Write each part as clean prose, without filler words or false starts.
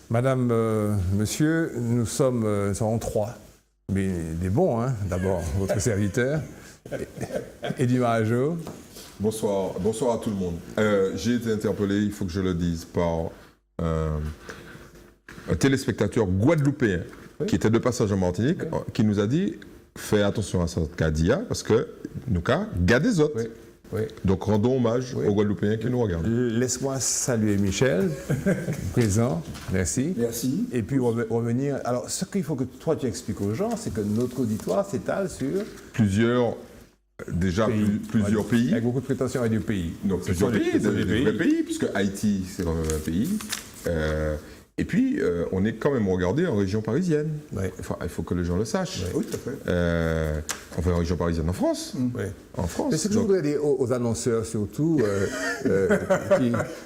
Madame, monsieur, nous sommes trois, mais des bons, hein. D'abord, votre serviteur, Eddie Marajo. Bonsoir à tout le monde. J'ai été interpellé, il faut que je le dise, par un téléspectateur guadeloupéen qui était de passage en Martinique, qui nous a dit « Fais attention à ça qu'a dit, parce que nous cas, gars des autres ». Oui. Donc rendons hommage aux Guadeloupéens qui nous regardent. Laisse-moi saluer Michel, présent, merci. Merci. Et puis revenir. Alors, ce qu'il faut que toi tu expliques aux gens, c'est que notre auditoire s'étale sur Plusieurs pays. Avec beaucoup de prétention à du pays. Donc plusieurs pays, des vrais pays, puisque Haïti c'est un pays. Et puis, on est quand même regardé en région parisienne. Ouais. Enfin, il faut que les gens le sachent. Oui, tout à fait. Enfin, en région parisienne, en France. Ouais. En France. Mais ce que je voudrais dire aux annonceurs, surtout,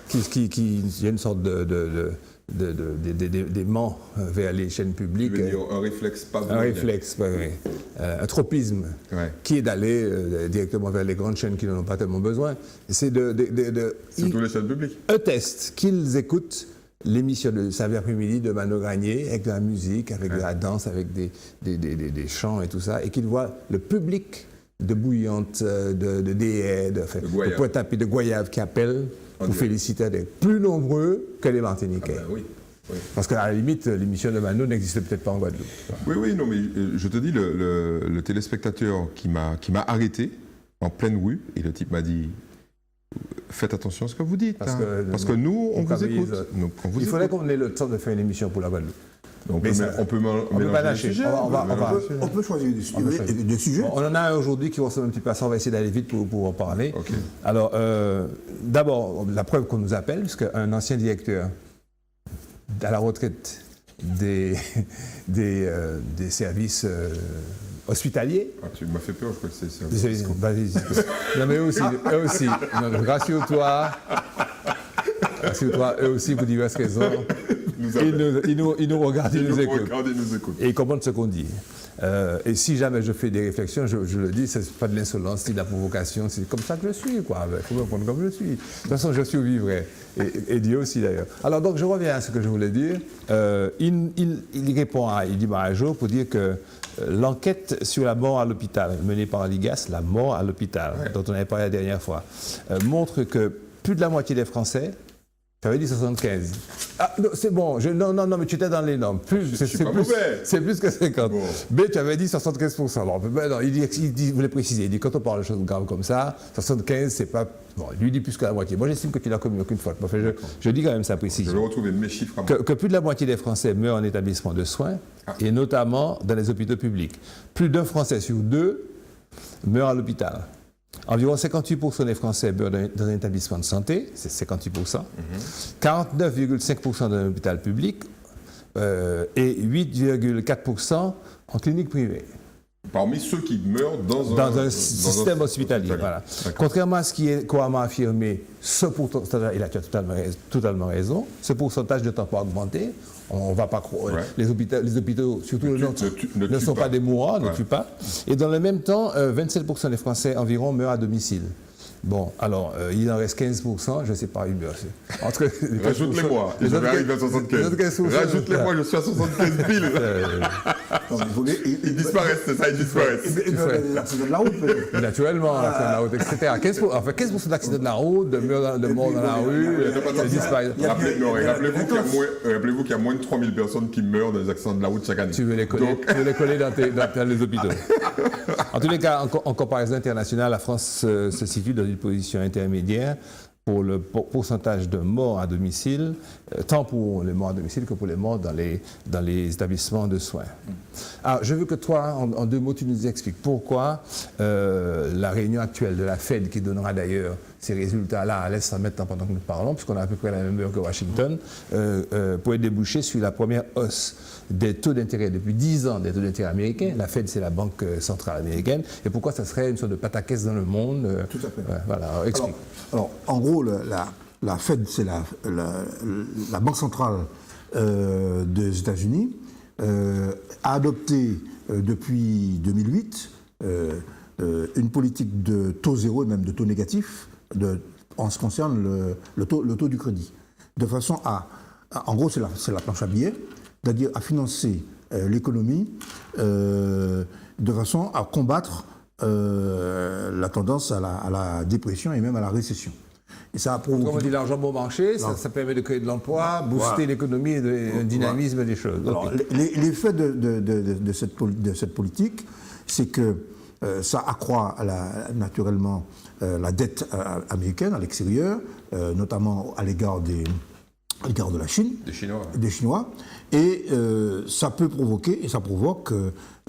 qui y a une sorte d'aimant vers les chaînes publiques. Tu veux dire un réflexe pas Un réflexe, un tropisme, qui est d'aller directement vers les grandes chaînes qui n'en ont pas tellement besoin. C'est surtout les chaînes publiques. Un test, qu'ils écoutent l'émission de samedi après-midi de Mano Gagné, avec de la musique, avec de la danse, avec des chants et tout ça, et qu'ils voient le public de Bouillante, de Déhais, de Pointe-à-Pitre, de Goyave qui appellent pour féliciter d'être plus nombreux que les Martiniquais. Ah ben oui. Parce qu'à la limite, l'émission de Mano n'existe peut-être pas en Guadeloupe. Oui, non, mais je te dis, le téléspectateur qui m'a arrêté en pleine rue, et le type m'a dit faites attention à ce que vous dites, parce que nous, on vous écoute. Il faudrait qu'on ait le temps de faire une émission pour la Guadeloupe. On peut mélanger les sujets. On peut choisir des sujets. On en a un aujourd'hui qui ressemble un petit peu à ça, on va essayer d'aller vite pour en parler. Okay. Alors, d'abord, la preuve qu'on nous appelle, parce qu'un ancien directeur à la retraite des services hospitaliers. Tu m'as fait peur, je crois que c'est ça. Non, mais eux aussi. Rassure-toi, eux aussi, pour diverses raisons. Ils nous regardent, ils nous écoutent. Et ils comprennent ce qu'on dit. Et si jamais je fais des réflexions, je le dis, c'est pas de l'insolence, c'est de la provocation, c'est comme ça que je suis, quoi. Il faut me prendre comme je suis. De toute façon, je survivrai. Et Dieu aussi, d'ailleurs. Alors, donc, je reviens à ce que je voulais dire. Il répond à Eddie Marajo pour dire que l'enquête sur la mort à l'hôpital, menée par l'IGAS, la mort à l'hôpital, dont on avait parlé la dernière fois, montre que plus de la moitié des Français, j'avais dit 75. Ah, non, c'est bon. Non, mais tu étais dans les normes. C'est plus que 50. Bon. B, tu avais dit 75%. Bon, non, il voulait préciser. Il dit, quand on parle de choses graves comme ça, 75, c'est pas... Bon, il lui dit plus que la moitié. Moi, j'estime que tu n'as commis aucune faute. Enfin, je dis quand même ça précisément. Je vais retrouver mes chiffres. Que plus de la moitié des Français meurent en établissement de soins, et notamment dans les hôpitaux publics. Plus d'un Français sur deux meurt à l'hôpital. Environ 58% des Français meurent dans un établissement de santé, c'est 58%, 49,5% dans un hôpital public et 8,4% en clinique privée. Parmi ceux qui meurent dans un système hospitalier. Voilà. Contrairement à ce qui est couramment affirmé, il a totalement raison, ce pourcentage ne tend pas à augmenter. On ne va pas croire. Ouais. Les hôpitaux, surtout le nôtre, ne sont pas des mourants, ne tuent pas. Et dans le même temps, 27% des Français environ meurent à domicile. Bon, alors, il en reste 15%, je ne sais pas, il meurt. Rajoute-les-moi, je vais arriver à 75. Rajoute-les-moi, je suis à 75 piles. Ils disparaissent, c'est ça, ils disparaissent. L'accident de la route, peut-être. Naturellement, l'accident de la route, etc. 15% d'accidents de la route, de morts dans la rue, ils disparaissent. Rappelez-vous qu'il y a moins de 3000 personnes qui meurent dans les accidents de la route chaque année. Tu veux les coller dans les hôpitaux. En tous les cas, en comparaison internationale, la France se situe dans une position intermédiaire pour le pourcentage de morts à domicile, tant pour les morts à domicile que pour les morts dans les établissements de soins. Alors, je veux que toi, en deux mots, tu nous expliques pourquoi la réunion actuelle de la Fed, qui donnera d'ailleurs ces résultats-là, laisse maintenant pendant que nous parlons, puisqu'on a à peu près la même heure que Washington, pourrait déboucher sur la première hausse des taux d'intérêt depuis 10 ans des taux d'intérêt américains. La Fed, c'est la banque centrale américaine. Et pourquoi ça serait une sorte de pataquès dans le monde Tout à fait. Voilà, alors, explique. Alors, en gros, la Fed, c'est la banque centrale des États-Unis, a adopté depuis 2008 une politique de taux zéro et même de taux négatif en ce qui concerne le taux du crédit, de façon à en gros, c'est la planche à billets, c'est-à-dire à financer l'économie de façon à combattre la tendance à la dépression et même à la récession. Et ça a provoqué... Comme on dit, l'argent bon marché, ça permet de créer de l'emploi, booster l'économie et le dynamisme des choses. Alors, l'effet de cette politique, c'est que ça accroît naturellement la dette américaine à l'extérieur, notamment à l'égard de la Chine, des Chinois, et ça peut provoquer, et ça provoque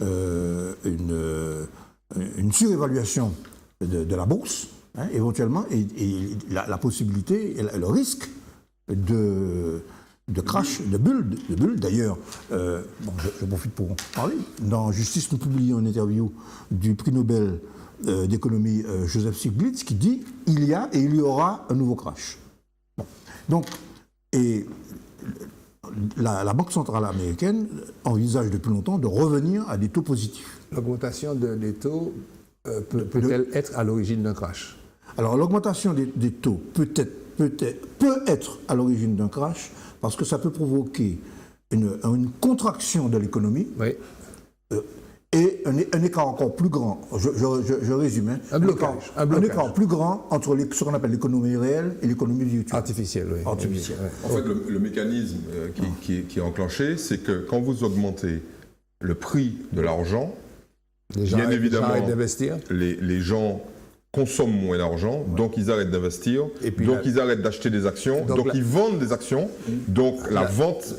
une surévaluation de la bourse, éventuellement, et la possibilité, et le risque de crash, de bulle. D'ailleurs, je profite pour en parler. Dans Justice, nous publions une interview du prix Nobel d'économie Joseph Stiglitz qui dit « il y a et il y aura un nouveau crash ». Donc, et la Banque centrale américaine envisage depuis longtemps de revenir à des taux positifs. L'augmentation des taux peut-elle être à l'origine d'un crash? Alors, l'augmentation des taux peut être à l'origine d'un crash parce que ça peut provoquer une contraction de l'économie. Oui. Et un écart encore plus grand, je résume, un écart plus grand entre ce qu'on appelle l'économie réelle et l'économie virtuelle. Artificielle, oui. Artificielle. En fait, le mécanisme qui est enclenché, c'est que quand vous augmentez le prix de l'argent, bien évidemment, les gens consomment moins d'argent, donc ils arrêtent d'investir, donc ils arrêtent d'acheter des actions, donc ils vendent des actions, donc la vente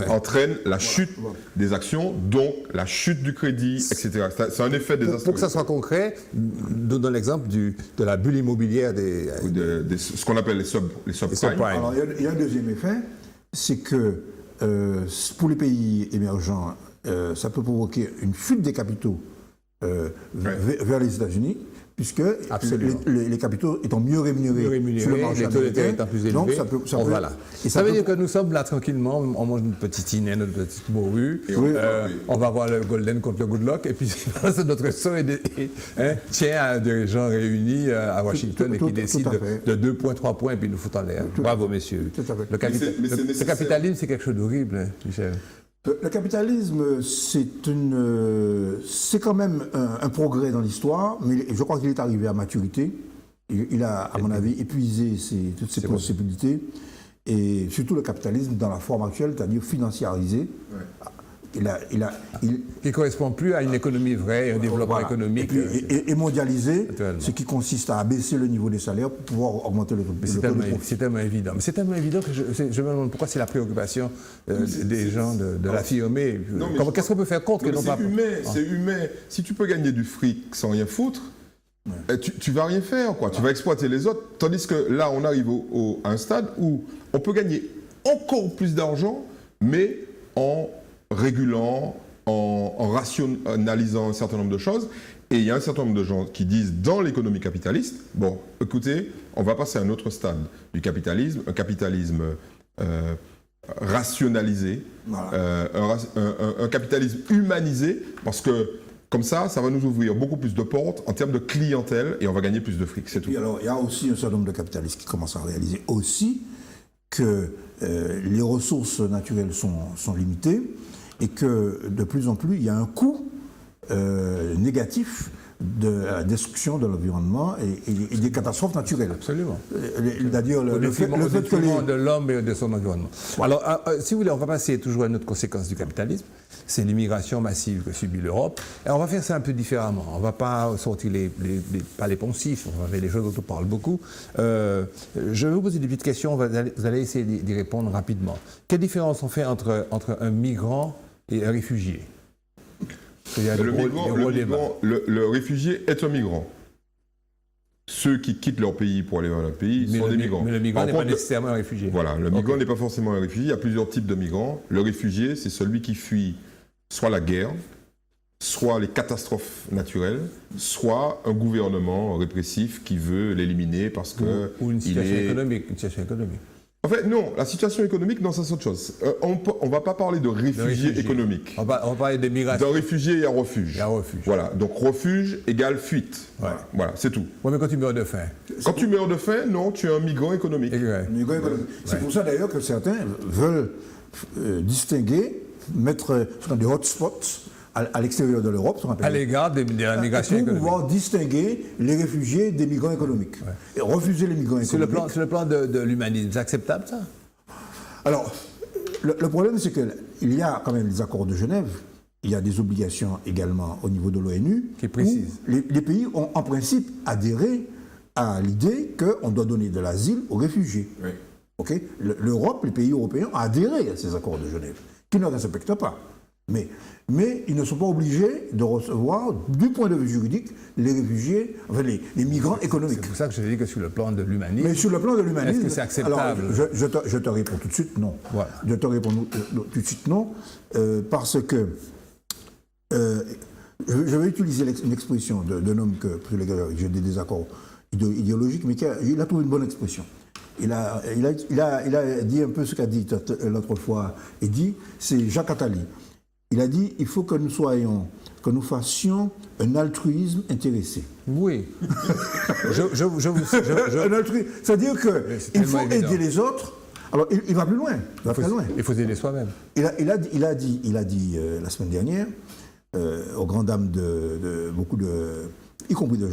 entraîne la chute des actions, donc la chute du crédit, etc. C'est un effet désastreux. Pour que ça soit concret, donnons l'exemple de la bulle immobilière ce qu'on appelle les subprimes. Alors il y a un deuxième effet, c'est que pour les pays émergents, ça peut provoquer une fuite des capitaux vers les États-Unis, puisque les capitaux étant mieux rémunérés sur le marché américain, étant plus élevés, ça veut dire que nous sommes là tranquillement, on mange notre petite tinée, notre petite morue, on va voir le Golden contre le Good Luck, et puis c'est notre son tient à des gens réunis à Washington et qui décident de 2 points, 3 points, et puis nous foutent en l'air. Bravo, messieurs. Le capitalisme, c'est quelque chose d'horrible, Michel. Le capitalisme, c'est quand même un progrès dans l'histoire, mais je crois qu'il est arrivé à maturité. Il a, à mon avis, épuisé toutes ses possibilités. Et surtout le capitalisme dans la forme actuelle, c'est-à-dire financiarisé. Qui ne correspond plus à une économie vraie, un développement économique. Et mondialisé, ce qui consiste à abaisser le niveau des salaires pour pouvoir augmenter le taux de profit. C'est tellement évident. Mais c'est tellement évident que je me demande pourquoi c'est la préoccupation des gens de l'affirmer. Qu'est-ce qu'on peut faire contre? C'est humain. Si tu peux gagner du fric sans rien foutre, tu vas rien faire, quoi. Tu vas exploiter les autres. Tandis que là, on arrive à un stade où on peut gagner encore plus d'argent, mais en régulant, en rationalisant un certain nombre de choses. Et il y a un certain nombre de gens qui disent dans l'économie capitaliste, bon, écoutez, on va passer à un autre stade du capitalisme, un capitalisme rationalisé, un capitalisme humanisé, parce que comme ça va nous ouvrir beaucoup plus de portes en termes de clientèle et on va gagner plus de fric, c'est tout. Alors, il y a aussi un certain nombre de capitalistes qui commencent à réaliser aussi que les ressources naturelles sont limitées et que de plus en plus, il y a un coût négatif de la destruction de l'environnement et des catastrophes naturelles. Absolument. C'est-à-dire le fait que de l'homme et de son environnement. Alors, si vous voulez, on va passer toujours à une autre conséquence du capitalisme, c'est l'immigration massive que subit l'Europe. Et on va faire ça un peu différemment. On ne va pas sortir pas les poncifs, on va faire les choses dont on parle beaucoup. Je vais vous poser des petites questions, vous allez essayer d'y répondre rapidement. Quelle différence on fait entre un migrant et un réfugié? Le réfugié est un migrant. Ceux qui quittent leur pays pour aller vers un pays sont des migrants. Mais le migrant n'est pas nécessairement un réfugié. Voilà, le migrant n'est pas forcément un réfugié. Il y a plusieurs types de migrants. Le réfugié, c'est celui qui fuit soit la guerre, soit les catastrophes naturelles, soit un gouvernement répressif qui veut l'éliminer parce que... Ou une situation économique. En fait, non, la situation économique, non, ça c'est autre chose. On ne va pas parler de réfugiés économiques. On va parler des migrations. D'un réfugié, il y a refuge. Il y a refuge. Voilà, donc refuge égale fuite. Ouais. Voilà, c'est tout. Oui, mais quand tu meurs de faim. Quand tu meurs de faim, non, tu es un migrant économique. Migrant économique. C'est pour ça d'ailleurs que certains veulent distinguer, mettre des hotspots à l'extérieur de l'Europe, à l'égard de la migration économique. Pour pouvoir distinguer les réfugiés des migrants économiques. Ouais. Et refuser les migrants économiques. Sur le plan de l'humanisme, c'est acceptable ça? Alors, le problème c'est qu'il y a quand même les accords de Genève, il y a des obligations également au niveau de l'ONU, qui précisent. Les pays ont en principe adhéré à l'idée qu'on doit donner de l'asile aux réfugiés. Oui. Okay? L'Europe, les pays européens ont adhéré à ces accords de Genève, qui ne respectent pas. Mais ils ne sont pas obligés de recevoir, du point de vue juridique, les réfugiés, enfin les migrants économiques. C'est pour ça que je dis que sur le plan de l'humanisme. Mais sur le plan de l'humanisme. Est-ce que c'est acceptable? Alors, je te réponds tout de suite non. Voilà. Je te réponds tout de suite non, parce que je vais utiliser une expression d'un homme sur lequel j'ai des désaccords idéologiques, mais il a trouvé une bonne expression. Il a dit un peu ce qu'a dit l'autre fois Eddy, c'est Jacques Attali. Il a dit il faut que nous fassions un altruisme intéressé. Oui. Un altruisme, c'est-à-dire qu'il faut aider les autres. Alors il va plus loin. Il faut aider soi-même. Il a dit la semaine dernière, aux grandes dames de beaucoup y compris de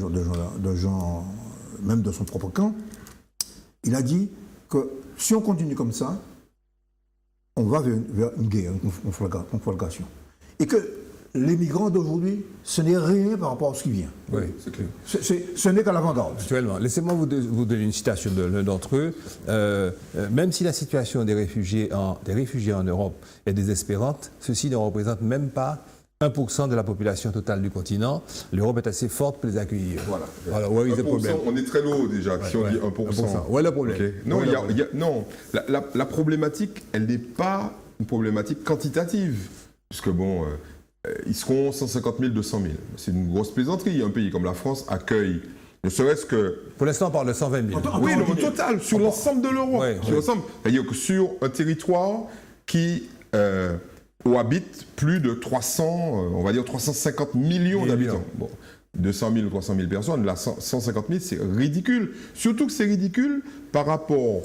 gens, même de son propre camp, il a dit que si on continue comme ça, on va vers une guerre, une conflagration. Et que les migrants d'aujourd'hui, ce n'est rien par rapport à ce qui vient. Oui, c'est clair. Ce n'est qu'à l'avant-garde. Actuellement. Laissez-moi vous donner une citation de l'un d'entre eux. Même si la situation des réfugiés en Europe est désespérante, ceux-ci ne représentent même pas 1% de la population totale du continent. L'Europe est assez forte pour les accueillir. Voilà. Where is the problem? On est très lourd déjà, si on dit 1%. Où est le problème? Okay. Non, non. La problématique, elle n'est pas une problématique quantitative. Puisque bon, ils seront 150 000, 200 000. C'est une grosse plaisanterie. Un pays comme la France accueille, ne serait-ce que... Pour l'instant, on parle de 120 000. Oui, au total, sur l'ensemble de l'Europe. C'est-à-dire que sur un territoire qui... où habitent plus de 350 millions d'habitants. Bon, 200 000 ou 300 000 personnes, là, 150 000, c'est ridicule. Surtout que c'est ridicule par rapport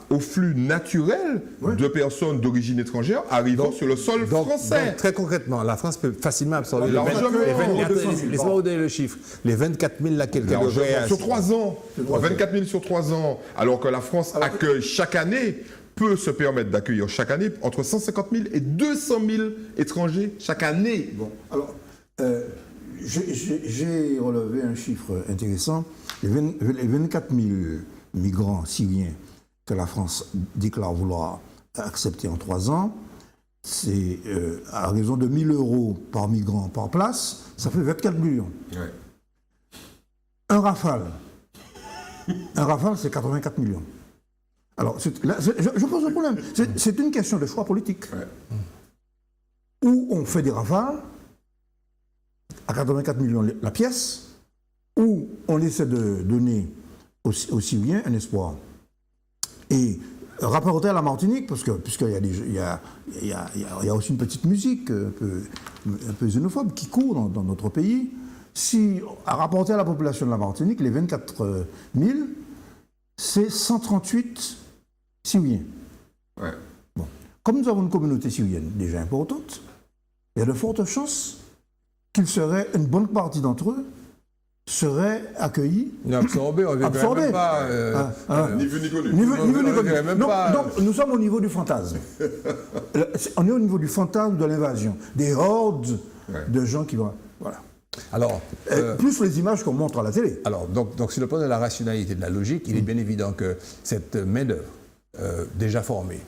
au flux naturel de personnes d'origine étrangère arrivant sur le sol français. Donc, très concrètement, la France peut facilement absorber les 24 000. Laissez-moi vous donner le chiffre. Les 24 000 là, quelqu'un devrait... Sur 3 ans. 24 000 sur 3 ans. Alors que la France accueille chaque année... peut se permettre d'accueillir chaque année entre 150 000 et 200 000 étrangers chaque année. Bon, alors, j'ai relevé un chiffre intéressant. Les 24 000 migrants syriens que la France déclare vouloir accepter en 3 ans, c'est à raison de 1 000 € par migrant par place, ça fait 24 millions. Ouais. Un Rafale, c'est 84 millions. Alors, là, je pose un problème. C'est une question de choix politique. Ouais. Ou on fait des Rafales à 84 millions la pièce, ou on essaie de donner aux Syriens un espoir. Et rapporter à la Martinique, puisqu'il y a aussi une petite musique un peu xénophobe qui court dans notre pays, si à rapporter à la population de la Martinique, les 24 000, c'est 138 Syriens. Ouais. Bon. Comme nous avons une communauté syrienne déjà importante, il y a de fortes chances une bonne partie d'entre eux seraient accueillis. Absorbés. Absorbés. Ni vu ni connu. Donc nous sommes au niveau du fantasme. On est au niveau du fantasme de l'invasion, des hordes de gens qui vont... Voilà. Alors, plus les images qu'on montre à la télé. Alors, donc sur le plan de la rationalité, de la logique, il est bien évident que cette main-d'œuvre déjà formée,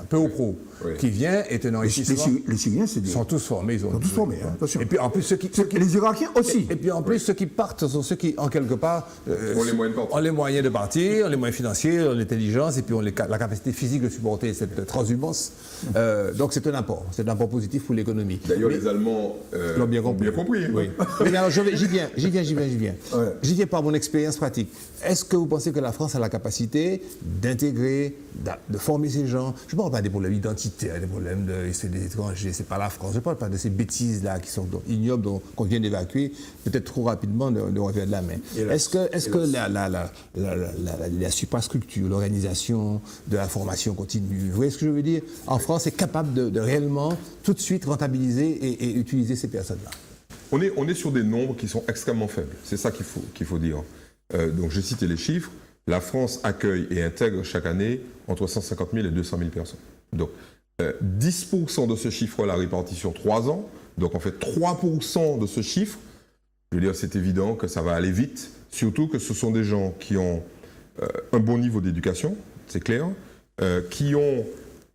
peu ou prou, qui vient est un enrichissement. Les Syriens, c'est des... Ils sont tous formés. Ils sont tous formés, hein, attention. Et puis en plus, ceux qui... Et les Irakiens aussi. Et puis en plus, ceux qui partent sont ceux qui, en quelque part, ont les moyens de partir, ont les moyens financiers, ont l'intelligence, et puis ont la capacité physique de supporter cette transhumance. Donc c'est un apport positif pour l'économie. D'ailleurs, les Allemands l'ont bien compris. Oui. Mais alors, j'y viens. J'y viens par mon expérience pratique. Est-ce que vous pensez que la France a la capacité d'intégrer, de former ces gens? Je ne parle pas des problèmes identitaires, des problèmes c'est des étrangers, c'est pas la France. Je ne parle pas de ces bêtises-là qui sont ignobles, qu'on vient d'évacuer, peut-être trop rapidement de revers de la main. Est-ce que la suprastructure, l'organisation de la formation continue, vous voyez ce que je veux dire? En France, est capable de réellement, tout de suite, rentabiliser et utiliser ces personnes-là? On est sur des nombres qui sont extrêmement faibles. C'est ça qu'il faut dire. Donc, j'ai cité les chiffres. La France accueille et intègre chaque année entre 150 000 et 200 000 personnes. Donc, 10% de ce chiffre-là réparti sur 3 ans, donc en fait 3% de ce chiffre, je veux dire, c'est évident que ça va aller vite, surtout que ce sont des gens qui ont un bon niveau d'éducation, c'est clair, qui ont,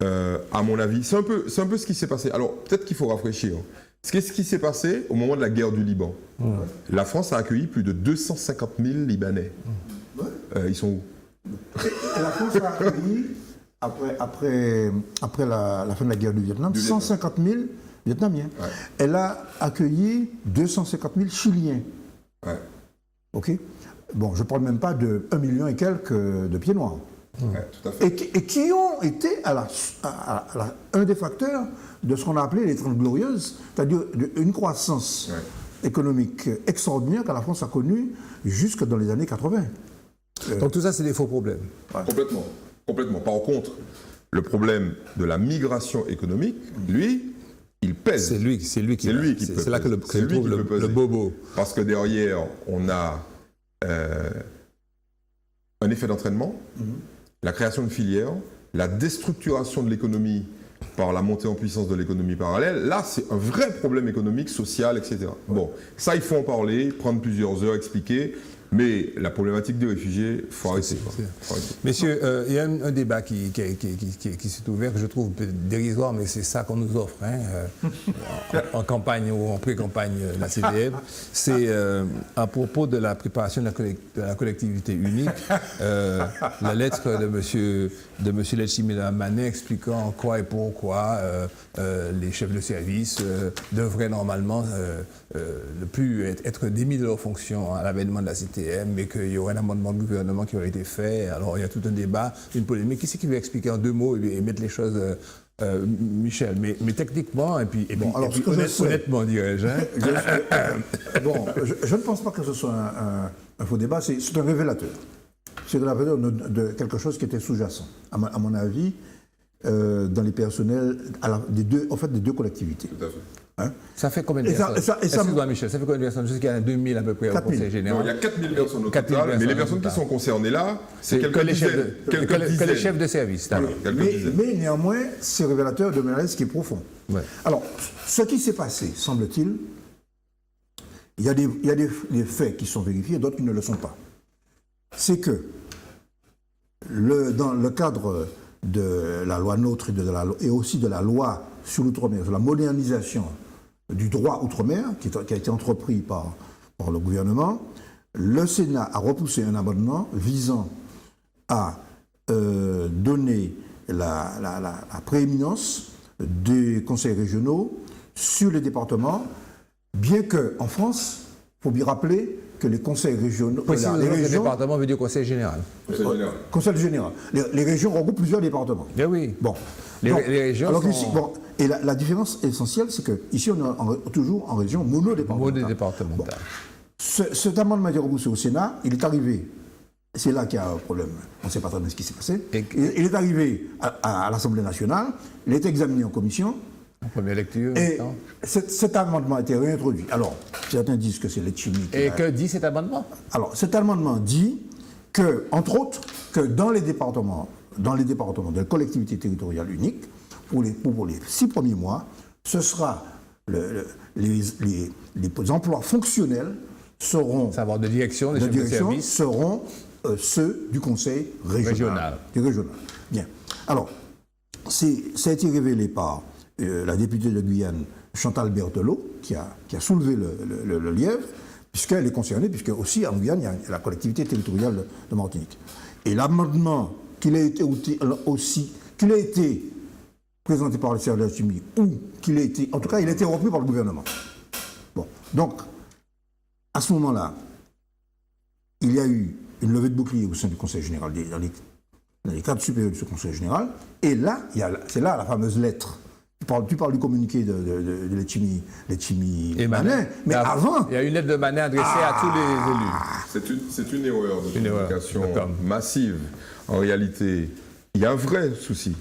à mon avis, c'est un peu ce qui s'est passé. Alors, peut-être qu'il faut rafraîchir. Qu'est-ce qui s'est passé au moment de la guerre du Liban? La France a accueilli plus de 250 000 Libanais. Ils sont où? La France a accueilli, après la fin de la guerre du Vietnam, 150 000 Vietnamiens. Ouais. Elle a accueilli 250 000 Chiliens. Ouais. OK? Bon, je ne parle même pas de 1 million et quelques de pieds noirs. Ouais, tout à fait. Et qui ont été un des facteurs de ce qu'on a appelé les 30 Glorieuses, c'est-à-dire une croissance économique extraordinaire que la France a connue jusque dans les années 80. Donc tout ça, c'est des faux problèmes. Ouais. Complètement. Par contre, le problème de la migration économique, lui, il pèse. C'est lui qui peut. C'est là que trouve le bobo. Parce que derrière, on a un effet d'entraînement, la création de filières, la déstructuration de l'économie par la montée en puissance de l'économie parallèle. Là, c'est un vrai problème économique, social, etc. Bon, ça, il faut en parler, prendre plusieurs heures, expliquer. Mais la problématique des réfugiés, il faut arrêter. Messieurs, il y a un débat qui s'est ouvert, que je trouve dérisoire, mais c'est ça qu'on nous offre en campagne ou en pré-campagne de la CDM. C'est à propos de la préparation de la collectivité unique, la lettre de M. Letchimila Manet expliquant en quoi et pourquoi les chefs de service devraient normalement ne plus être démis de leurs fonctions à l'avènement de la CTM, mais qu'il y aurait un amendement de gouvernement qui aurait été fait. Alors il y a tout un débat, une polémique. Qui c'est qui veut expliquer en 2 mots et mettre les choses, Michel, mais techniquement, honnêtement, dirais-je. Je ne pense pas que ce soit un faux débat, c'est un révélateur. C'est un révélateur de quelque chose qui était sous-jacent, à mon avis, dans les personnels des deux collectivités. Tout à fait. Hein? Ça fait combien de personnes? Excuse-moi, Michel, ça fait combien de personnes? Je sais qu'il y en a 2000 à peu près au Conseil général. Non, il y a 4000 personnes au total, mais les personnes qui sont concernées là, c'est quelques dizaines. Que les chefs de service. Mais néanmoins, c'est révélateur de malaise qui est profond. Ouais. Alors, ce qui s'est passé, semble-t-il, il y a des faits qui sont vérifiés, d'autres qui ne le sont pas. C'est que, dans le cadre de la loi NOTRe et aussi de la loi sur l'outre-mer, sur la modernisation du droit outre-mer, qui a été entrepris par le gouvernement, le Sénat a repoussé un amendement visant à donner la prééminence des conseils régionaux sur les départements, bien qu'en France, il faut bien rappeler que les conseils régionaux... les régions, département veut dire conseil général. Conseil général. Les régions regroupent plusieurs départements. Bien oui. Bon. Les régions alors ici, et la différence essentielle, c'est qu'ici, on est toujours en région monodépartementale. Bon. Cet amendement a été repoussé au Sénat, il est arrivé, c'est là qu'il y a un problème, on ne sait pas très bien ce qui s'est passé, il est arrivé à l'Assemblée nationale, il a été examiné en commission. En première lecture. Et cet amendement a été réintroduit. Alors, certains disent que c'est Letchimy. Et que dit cet amendement? Alors, cet amendement dit que, entre autres, que dans les départements de collectivité territoriale unique, pour les 6 premiers mois, ce sera les emplois fonctionnels seront... Savoir de direction, des chefs de service. Seront ceux du conseil régional. Du régional. Bien. Alors, ça a été révélé par la députée de Guyane, Chantal Berthelot, qui a soulevé le lièvre, puisqu'elle est concernée, puisque aussi en Guyane, il y a la collectivité territoriale de Martinique. Et l'amendement qu'il a été présenté par le service chimique, ou qu'il a été, en tout cas, il a été repris par le gouvernement. Bon, donc, à ce moment-là, il y a eu une levée de bouclier au sein du Conseil général, dans les cadres supérieurs de ce Conseil général, et là, c'est là la fameuse lettre. Tu parles du communiqué de Letchimy et Manin, mais avant... Il y a une lettre de Manin adressée à tous les élus. C'est une erreur de communication massive. En réalité, il y a un vrai souci.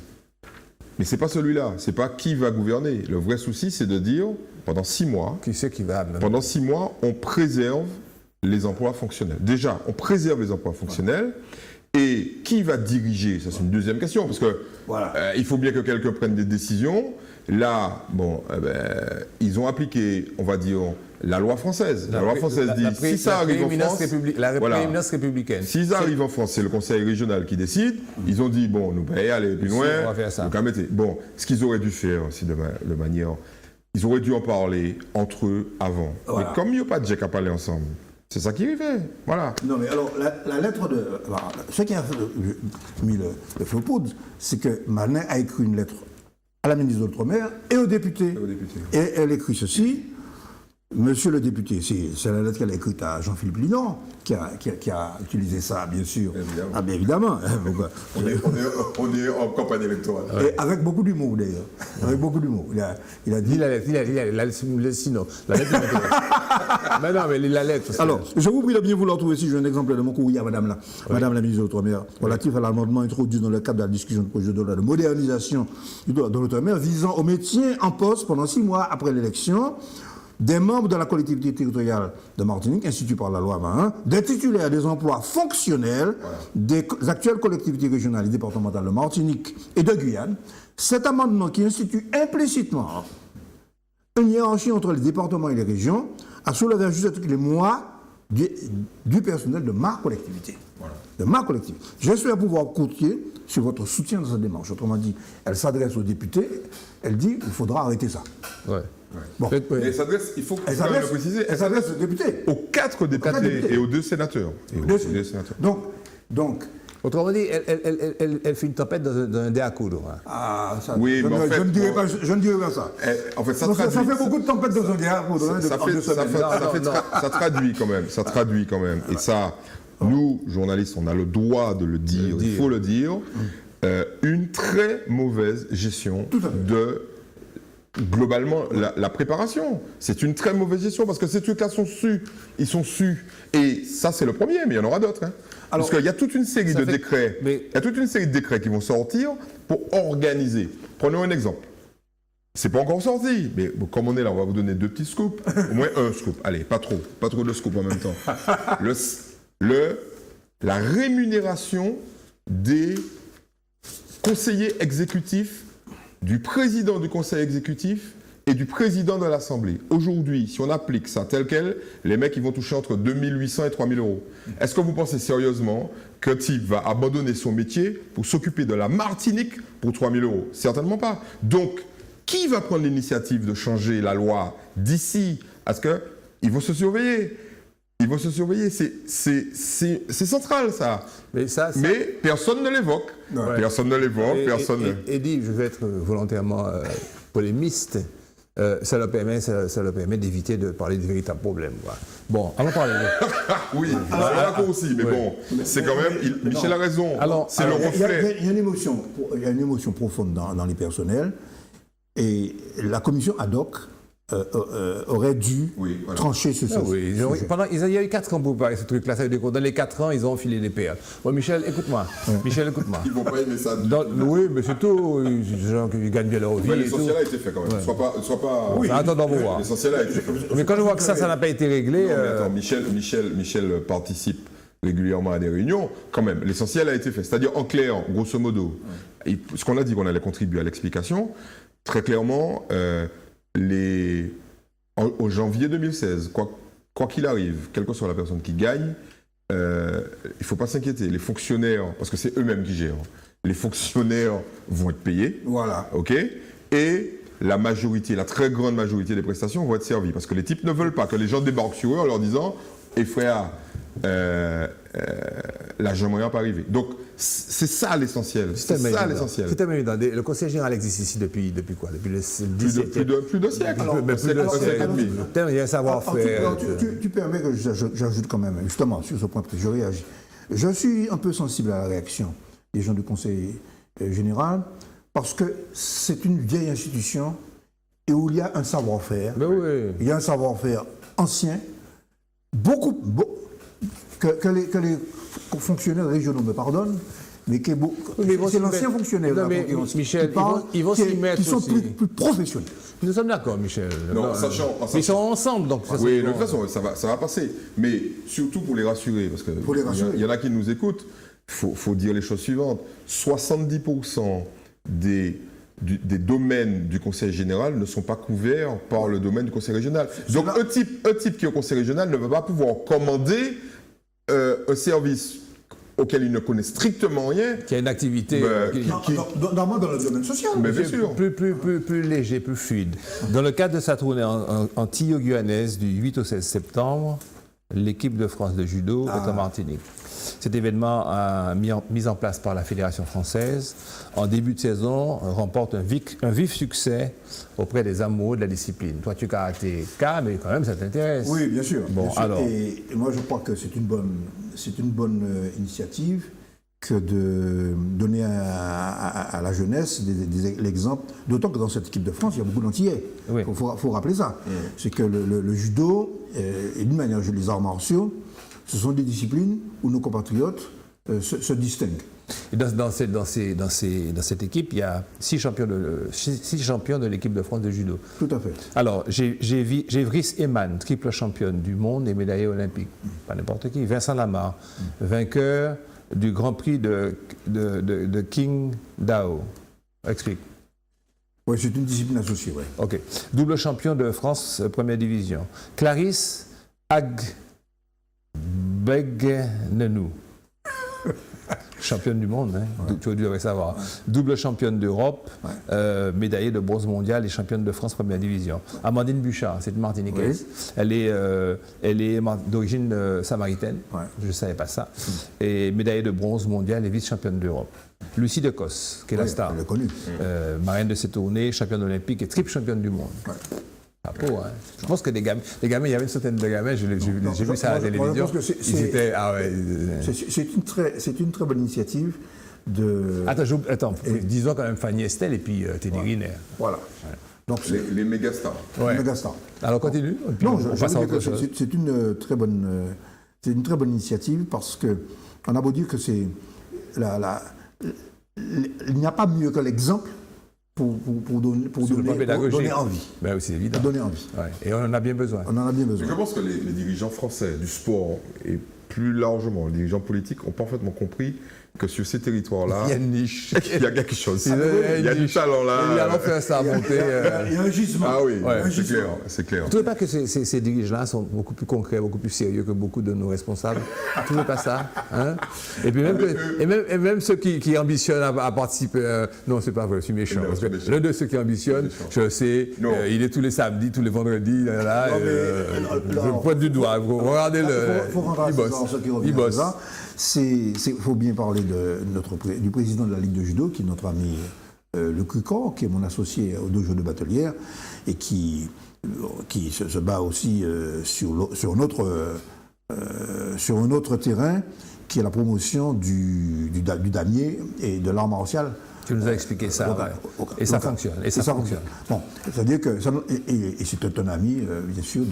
Mais ce n'est pas celui-là. Ce n'est pas qui va gouverner. Le vrai souci, c'est de dire, pendant 6 mois... Qui c'est qui va... Pendant 6 mois, on préserve les emplois fonctionnels. Déjà, on préserve les emplois fonctionnels. Et qui va diriger? Ça, c'est une deuxième question, parce que il faut bien que quelqu'un prenne des décisions. Là, bon, ils ont appliqué, on va dire, la loi française. La loi française dit, si ça arrive en France... La prééminence républicaine. S'ils arrivent en France, c'est le conseil régional qui décide. Ils ont dit, bon, nous pouvons aller plus loin. On va faire ça. Donc, bon, ce qu'ils auraient dû faire, aussi de manière... Ils auraient dû en parler entre eux avant. Mais comme il n'y a pas de Jack à parler ensemble, c'est ça qui arrivait, voilà. Non, mais alors, la lettre de... Alors, ce qui a mis le feu aux poudres, c'est que Manin a écrit une lettre à la ministre de l'Outre-mer et aux députés. Et elle écrit ceci: Monsieur le député, c'est la lettre qu'elle a écrite à Jean-Philippe Linon, qui a utilisé ça, bien sûr. Évidemment. Ah, bien évidemment. On est en campagne électorale. Et avec beaucoup d'humour, d'ailleurs. Avec beaucoup d'humour. Il a dit... La lettre, sinon. La lettre mais non, mais la lettre... Alors, je vous prie de bien vouloir trouver ici, j'ai un exemple de mon courrier à Madame la ministre de l'Outre-mer, relatif à l'amendement introduit dans le cadre de la discussion du projet de loi de modernisation de l'Outre-mer, visant au maintien en poste pendant 6 mois après l'élection des membres de la collectivité territoriale de Martinique, instituée par la loi 21, des titulaires des emplois fonctionnels des actuelles collectivités régionales et départementales de Martinique et de Guyane. Cet amendement qui institue implicitement une hiérarchie entre les départements et les régions a soulevé à juste titre les mois du personnel de ma collectivité. De ma collectivité. J'espère pouvoir compter sur votre soutien dans cette démarche. Autrement dit, elle s'adresse aux députés, elle dit qu'il faudra arrêter ça. Bon. Mais elle s'adresse, il faut quand même le préciser, elle s'adresse aux députés. Aux 4 députés et aux 2 sénateurs. Donc, autrement dit, elle fait une tempête dans un dé à coudre. Ah, ça, oui, mais en fait, je ne dirais pas ça. En fait, ça fait beaucoup de tempêtes dans un dé à coudre. Ça traduit quand même. Et ça, nous, journalistes, on a le droit de le dire, il faut le dire. Une très mauvaise gestion de... Globalement, la préparation, c'est une très mauvaise gestion parce que ces trucs-là sont sus, ils sont sus. Et ça, c'est le premier, mais il y en aura d'autres. Hein. Parce qu'il y a toute une série de décrets, il y a toute une série de décrets qui vont sortir pour organiser. Prenons un exemple. C'est pas encore sorti, mais comme on est là, on va vous donner 2 petits scoops, au moins un scoop. Allez, pas trop de scoops en même temps. La rémunération des conseillers exécutifs, du président du conseil exécutif et du président de l'Assemblée. Aujourd'hui, si on applique ça tel quel, les mecs ils vont toucher entre 2 800 et 3 000 euros. Est-ce que vous pensez sérieusement qu'un type va abandonner son métier pour s'occuper de la Martinique pour 3 000 euros? Certainement pas. Donc, qui va prendre l'initiative de changer la loi d'ici à ce qu'ils vont se surveiller? Ils vont se surveiller, c'est central ça. Mais personne ne l'évoque. Personne ne l'évoque, Eddie, je vais être volontairement polémiste. Ça leur permet d'éviter de parler de véritables problèmes. Voilà. Bon, allons parler. Oui, c'est d'accord aussi, mais bon, c'est quand même... Michel a raison, c'est le reflet. Il y a une émotion profonde dans les personnels, et la commission ad hoc aurait dû trancher ce sujet. Oui, il y a eu 4 ans pour préparer ce truc-là. Ça veut dire que dans les 4 ans, ils ont enfilé les PA. Bon, Michel, écoute-moi. Michel, écoute-moi. Ils vont pas aimer ça. Oui, mais c'est tout. Des gens qui gagnent bien leur vie. L'essentiel a été fait quand même. Sois pas... Oui, attends, on va voir. L'essentiel a été fait. Mais quand je vois que ça n'a pas été réglé... Non, mais attends, Michel participe régulièrement à des réunions. Quand même, l'essentiel a été fait. C'est-à-dire, en clair, grosso modo, ce qu'on a dit qu'on allait contribuer à l'explication, très clairement... Au janvier 2016, quoi qu'il arrive, quelle que soit la personne qui gagne, il ne faut pas s'inquiéter. Les fonctionnaires, parce que c'est eux-mêmes qui gèrent, les fonctionnaires vont être payés. Voilà. OK? Et la majorité, la très grande majorité des prestations vont être servies. Parce que les types ne veulent pas que les gens débarquent sur eux en leur disant « Eh frère, l'argent moyen n'est pas arrivé. » Donc, c'est ça l'essentiel. C'est ça l'essentiel. C'est tellement évident. Le Conseil général existe ici depuis quoi? Depuis le 17e. Plus de siècle. Il y a un savoir-faire. Tu permets que j'ajoute quand même, justement, sur ce point que je réagis. Je suis un peu sensible à la réaction des gens du Conseil général parce que c'est une vieille institution et où il y a un savoir-faire. Oui. Il y a un savoir-faire ancien, que les fonctionnaires régionaux me pardonnent, mais c'est l'ancien fonctionnaire. Michel, ils vont s'y mettre qui sont aussi. plus professionnels. Nous sommes d'accord, Michel. Non, ils sont ensemble, donc. Oui, de toute façon, ça va passer. Mais surtout pour les rassurer, parce qu'il y en a qui nous écoutent, il faut dire les choses suivantes. 70% des domaines du Conseil général ne sont pas couverts par le domaine du Conseil régional. Donc, un type qui est au Conseil régional ne va pas pouvoir commander un service auquel il ne connaît strictement rien. Qui a une activité... Dans le domaine social. Mais bien sûr. Plus léger, plus fluide. Dans le cadre de sa tournée antillo-guyanaise du 8 au 16 septembre, l'équipe de France de judo est en Martinique. Cet événement, mis en place par la Fédération française, en début de saison, remporte un vif succès auprès des amoureux de la discipline. Toi, tu karatéka, mais quand même, ça t'intéresse. Oui, bien sûr. Bon, bien sûr. alors. Et moi, je crois que c'est une bonne initiative que de donner à la jeunesse l'exemple. D'autant que dans cette équipe de France, il y a beaucoup d'Antillais. Oui. Il faut rappeler ça. C'est que le judo, et d'une manière, les arts martiaux, ce sont des disciplines où nos compatriotes se distinguent. Et dans cette équipe, il y a 6 champions de l'équipe de France de judo. Tout à fait. Alors, j'ai Vris Eman, triple championne du monde et médaillée olympique. Pas n'importe qui. Vincent Lamar, vainqueur du Grand Prix de King Dao. Explique. Oui, c'est une discipline associée, oui. OK. Double champion de France, première division. Clarisse Agbegenenou. Championne du monde, hein. Tu devrais savoir. Double championne d'Europe, médaillée de bronze mondial et championne de France première division. Amandine Bouchard, c'est une Martiniquaise. Oui. Elle est d'origine samaritaine, je ne savais pas ça. Et médaillée de bronze mondial et vice-championne d'Europe. Lucie Decos, qui est la star. Elle est connue. Marraine de cette tournée, championne olympique et triple championne du monde. Chapeau, hein. Je pense que des gamins, il y avait une centaine de gamins, j'ai vu ça à la télévision. C'est une très bonne initiative de... Attends, disons quand même Fanny Estelle et puis Teddy Riner. Voilà. Ouais. Donc les méga-stars. Ouais. Les méga-stars. Alors continue. Non, c'est une très bonne initiative parce que on a beau dire que c'est il n'y a pas mieux que l'exemple pour donner envie. Ben oui, c'est évident. Pour donner envie. Ouais. Et on en a bien besoin. On en a bien besoin. Je pense que les dirigeants français du sport et plus largement les dirigeants politiques ont parfaitement compris que sur ces territoires-là, il y a une niche. Il y a quelque chose. Il y a du talent là. Il y a faire ça monter. Il y a un gisement. Ah oui, c'est clair. Vous ne trouvez pas que ces dirigeants-là sont beaucoup plus concrets, beaucoup plus sérieux que beaucoup de nos responsables? Vous ne trouvez pas ça, hein? Et puis même ceux qui ambitionnent à participer... non, c'est pas vrai, je suis méchant. Parce que l'un de ceux qui ambitionnent, je sais, il est tous les samedis, tous les vendredis, je pointe du doigt. Regardez-le. Il bosse. Il faut bien parler du président de la Ligue de judo, qui est notre ami Le Cucor, qui est mon associé au dojo de Batelière, et qui se bat aussi sur un autre terrain, qui est la promotion du damier et de l'art martial. Tu nous as expliqué ça, et ça fonctionne. Et ça fonctionne. Bon, c'est-à-dire que c'est un ami, bien sûr,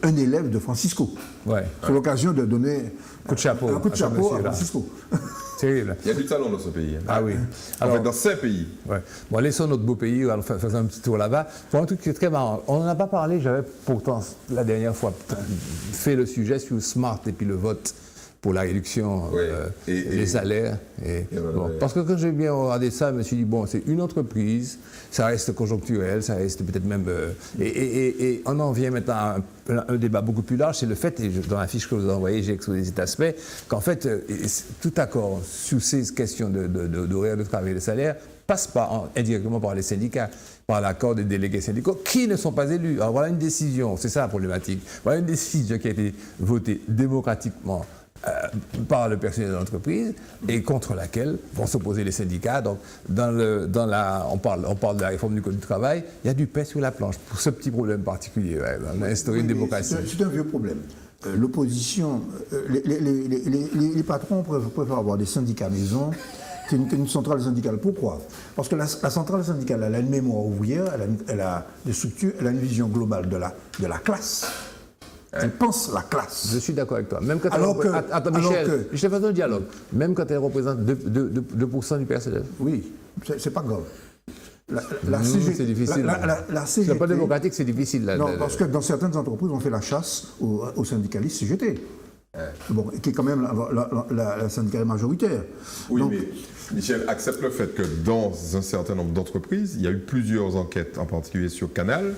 un élève de Francisco. Ouais. C'est l'occasion de donner un coup de chapeau à Francisco. Terrible. Il y a du talent dans ce pays. Ah oui. Alors, dans ces pays. Ouais. Bon, laissons notre beau pays, faisons un petit tour là-bas. Pour un truc qui est très marrant, on n'en a pas parlé, j'avais pourtant la dernière fois fait le sujet sur Smart et puis le vote pour la réduction des salaires. Bon, parce que quand j'ai bien regardé ça, je me suis dit, bon, c'est une entreprise, ça reste conjoncturel, ça reste peut-être même... et on en vient maintenant à un débat beaucoup plus large, c'est le fait, et dans la fiche que vous envoyez, j'ai exposé cet aspect, qu'en fait, tout accord sur ces questions d'horaire de travail et de salaire passe indirectement par les syndicats, par l'accord des délégués syndicaux, qui ne sont pas élus. Alors voilà une décision, c'est ça la problématique, voilà une décision qui a été votée démocratiquement par le personnel de l'entreprise et contre laquelle vont s'opposer les syndicats. Donc, on parle de la réforme du Code du travail, il y a du pain sur la planche pour ce petit problème particulier. On a instauré une démocratie. C'est un vieux problème. L'opposition, les patrons préfèrent avoir des syndicats maison qu'une centrale syndicale. Pourquoi? Parce que la centrale syndicale, elle a une mémoire ouvrière, elle a des structures, elle a une vision globale de la classe. Elle pense la classe. Je suis d'accord avec toi. Même quand Michel, faisons le dialogue. Même quand elle représente 2% du personnel. Oui, c'est pas grave. C'est difficile. La CGT, c'est pas démocratique, c'est difficile. Non, parce que dans certaines entreprises, on fait la chasse aux syndicalistes CGT. Bon, qui est quand même la syndicale majoritaire. Oui, donc, mais Michel accepte le fait que dans un certain nombre d'entreprises, il y a eu plusieurs enquêtes, en particulier sur Canal,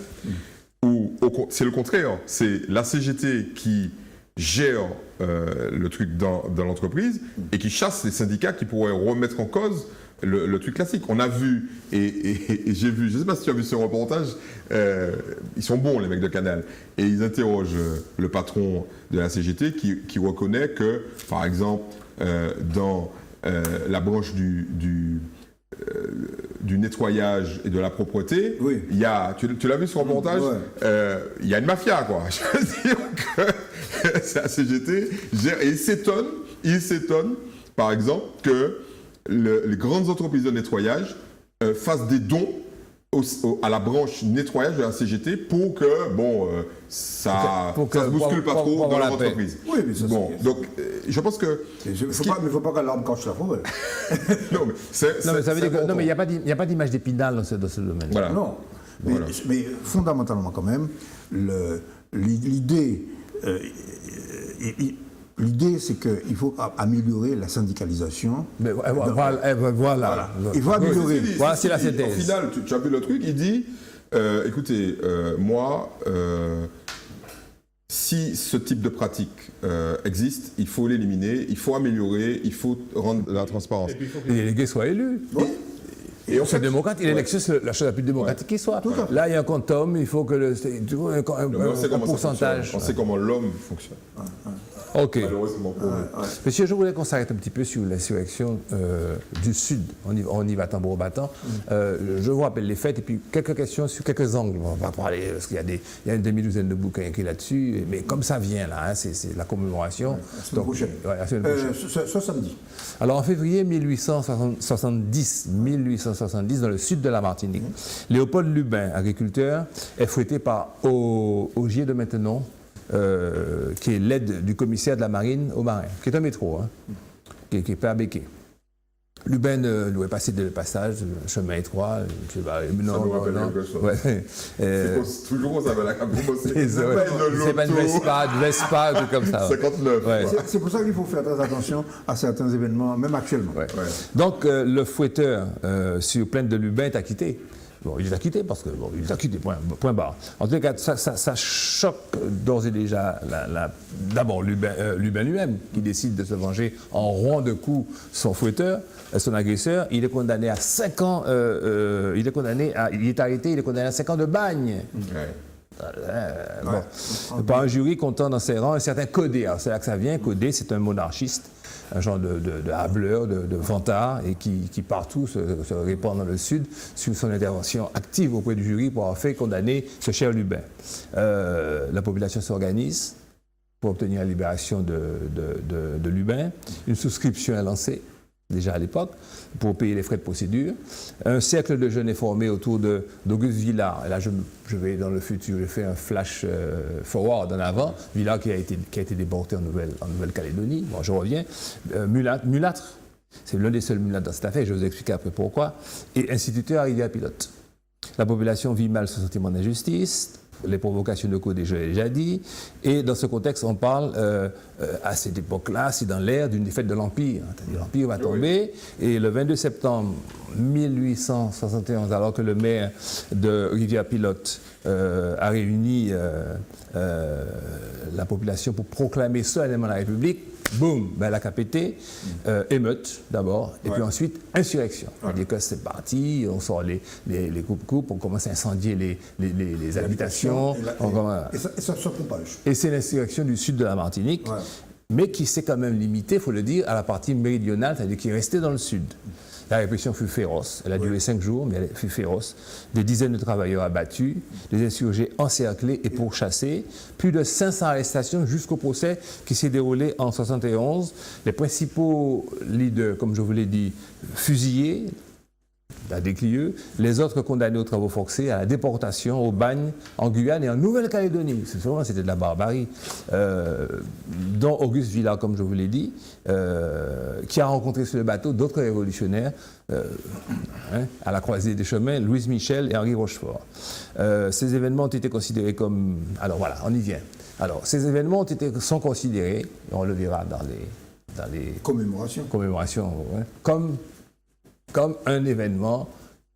où c'est le contraire. C'est la CGT qui gère le truc dans l'entreprise et qui chasse les syndicats qui pourraient remettre en cause le truc classique. On a vu, et j'ai vu, je ne sais pas si tu as vu ce reportage, ils sont bons les mecs de Canal, et ils interrogent le patron de la CGT qui reconnaît que, par exemple, dans la branche du nettoyage et de la propreté, oui. Il y a, tu l'as vu ce reportage, il y a une mafia, quoi. Je veux dire que la CGT gère, et il s'étonne, par exemple, que les grandes entreprises de nettoyage fassent des dons à la branche nettoyage de la CGT pour que, ça se bouscule pas trop dans l'entreprise. Oui, mais ça, donc, je pense que... Il ne faut pas que l'arme cache la forêt. Non, mais ça veut dire que... Non, mais il n'y a pas d'image d'Épinal dans ce domaine. Voilà. Non. Mais fondamentalement, quand même, l'idée... L'idée, c'est qu'il faut améliorer la syndicalisation. Mais voilà. Il faut améliorer. Voilà, c'est la synthèse. Au final, tu as vu le truc, il dit, écoutez, moi, si ce type de pratique existe, il faut l'éliminer, il faut améliorer, il faut rendre la transparence. Et les délégués soient élus. Et c'est démocrate, l'élection, c'est la chose la plus démocratique qui soit. Là, il y a un quantum, il faut que un pourcentage. On sait comment l'homme fonctionne. Ok. Malheureusement pour nous. Monsieur, je voulais qu'on s'arrête un petit peu sur l'insurrection du Sud. On y va tambour battant. Je vous rappelle les faits et puis quelques questions sur quelques angles. On va parler, parce qu'il y a une demi-douzaine de bouquins écrits là-dessus. Mais comme ça vient là, c'est la commémoration. La semaine prochaine. La semaine prochaine. Ce samedi. Alors en février 1870, dans le sud de la Martinique, Léopold Lubin, agriculteur, est fouetté par Augier de Maintenon, qui est l'aide du commissaire de la marine aux marins, qui est un métro, qui est Père Béquet. Lubin doit passer de passage, chemin étroit, je sais pas, c'est toujours ça, la c'est pas une Vespa, un truc comme ça. 59. Ouais. C'est pour ça qu'il faut faire très attention à certains événements, même actuellement. Ouais. Donc le fouetteur sur plainte de Lubin est acquitté. Bon, il est acquitté parce que il est acquitté, point barre. En tout cas, ça choque d'ores et déjà d'abord Lubin lui-même, qui décide de se venger en rond de coups son fouetteur, son agresseur. Il est condamné à 5 ans, il est arrêté, il est condamné à 5 ans de bagne. Par un jury comptant dans ses rangs un certain Codé. Alors c'est là que ça vient. Codé, c'est un monarchiste, un genre de hableur, de vantard, et qui partout se répand dans le Sud sur son intervention active auprès du jury pour avoir fait condamner ce cher Lubin. La population s'organise pour obtenir la libération de Lubin. Une souscription est lancée, déjà à l'époque, pour payer les frais de procédure. Un cercle de jeunes est formé autour d'Auguste Villard. Et là, je vais dans le futur, je fais un flash forward en avant. Villard qui a été déporté en Nouvelle-Calédonie. Bon, je reviens. Mulâtre, c'est l'un des seuls mulâtres dans cette affaire, je vais vous expliquer après pourquoi. Et instituteur arrivé à pilote. La population vit mal ce sentiment d'injustice. les provocations de Codé, je l'ai déjà dit. Et dans ce contexte, on parle, à cette époque-là, c'est dans l'ère d'une défaite de l'Empire. C'est-à-dire l'Empire va tomber. Et le 22 septembre 1871, alors que le maire de Rivière-Pilote a réuni la population pour proclamer solennellement la République, boum, ben, la KPT, émeute d'abord, et puis ensuite insurrection. C'est-à-dire que c'est parti, on sort les coupes-coupes, on commence à incendier les habitations. Et ça se propage. Et c'est l'insurrection du sud de la Martinique, mais qui s'est quand même limitée, il faut le dire, à la partie méridionale, c'est-à-dire qui est restée dans le sud. La répression fut féroce, elle a duré 5 jours, mais elle fut féroce. Des dizaines de travailleurs abattus, des insurgés encerclés et pourchassés, plus de 500 arrestations jusqu'au procès qui s'est déroulé en 1971. Les principaux leaders, comme je vous l'ai dit, fusillés à Desclieux, les autres condamnés aux travaux forcés, à la déportation, au bagne, en Guyane et en Nouvelle-Calédonie. C'était de la barbarie. Dont Auguste Villard, comme je vous l'ai dit, qui a rencontré sur le bateau d'autres révolutionnaires à la croisée des chemins, Louise Michel et Henri Rochefort. Ces événements ont été considérés comme... Alors voilà, on y vient. Alors, ces événements sont considérés, on le verra dans les commémorations comme un événement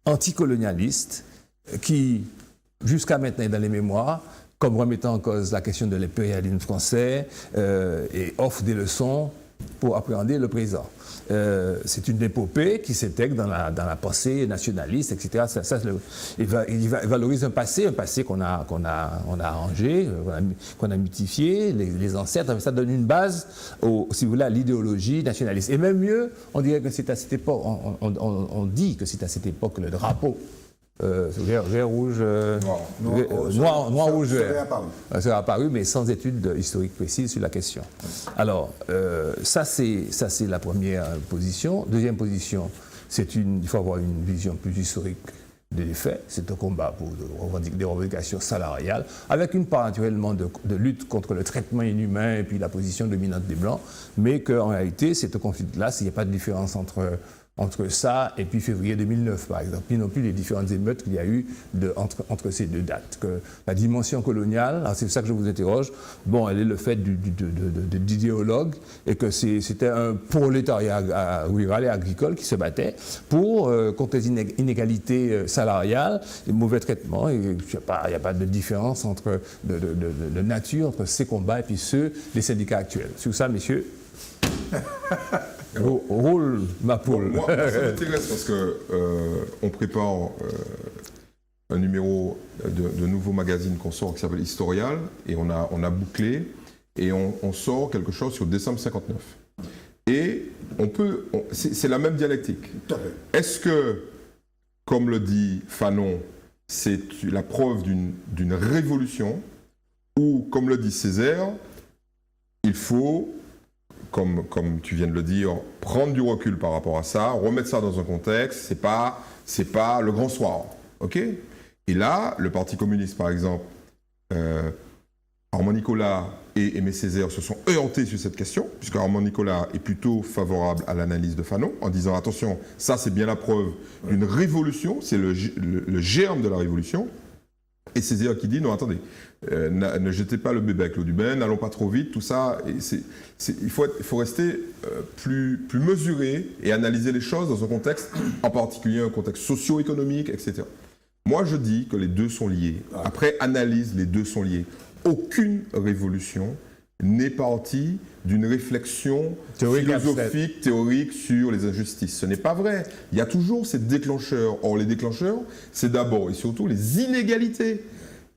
anticolonialiste qui, jusqu'à maintenant, est dans les mémoires, comme remettant en cause la question de l'impérialisme français et offre des leçons pour appréhender le présent. C'est une épopée qui s'intègre dans la pensée nationaliste, etc. Il valorise un passé qu'on a arrangé, qu'on a mythifié, les ancêtres, ça donne une base, si vous voulez, à l'idéologie nationaliste. Et même mieux, on dirait que c'est à cette époque, on dit que c'est à cette époque que le drapeau vert, rouge, noir, rouge, vert. Ça a apparu, mais sans étude historique précise sur la question. Alors, ça c'est la première position. Deuxième position, il faut avoir une vision plus historique des faits. C'est un combat pour des revendications salariales, avec une part naturellement de lutte contre le traitement inhumain et puis la position dominante des Blancs, mais qu'en réalité, c'est un conflit-là, s'il n'y a pas de différence entre ça et puis février 2009, par exemple, ni non plus les différentes émeutes qu'il y a eu entre ces deux dates. Que la dimension coloniale, c'est ça que je vous interroge, bon, elle est le fait d'idéologues et que c'était un prolétariat rural et agricole qui se battait contre les inégalités salariales et mauvais traitements. Il n'y a pas de différence de nature entre ces combats et puis ceux des syndicats actuels. Sur ça, messieurs... Roule ma poule. Moi, ça m'intéresse parce qu'on prépare un numéro de nouveau magazine qu'on sort qui s'appelle Historial et on a bouclé et on sort quelque chose sur décembre 59. Et c'est la même dialectique. Est-ce que, comme le dit Fanon, c'est la preuve d'une révolution ou, comme le dit Césaire, il faut... Comme tu viens de le dire, prendre du recul par rapport à ça, remettre ça dans un contexte, c'est pas le grand soir, ok? Et là, le Parti communiste, par exemple, Armand Nicolas et Aimé Césaire se sont heurtés sur cette question, puisque Armand Nicolas est plutôt favorable à l'analyse de Fanon, en disant, attention, ça c'est bien la preuve d'une révolution, c'est le germe de la révolution, et Césaire qui dit, non, attendez, ne jetez pas le bébé avec l'eau du bain, n'allons pas trop vite, tout ça. Il faut rester plus mesuré et analyser les choses dans un contexte, en particulier un contexte socio-économique, etc. Moi, je dis que les deux sont liés. Après analyse, les deux sont liés. Aucune révolution n'est partie d'une réflexion philosophique, théorique sur les injustices. Ce n'est pas vrai. Il y a toujours ces déclencheurs. Or, les déclencheurs, c'est d'abord et surtout les inégalités.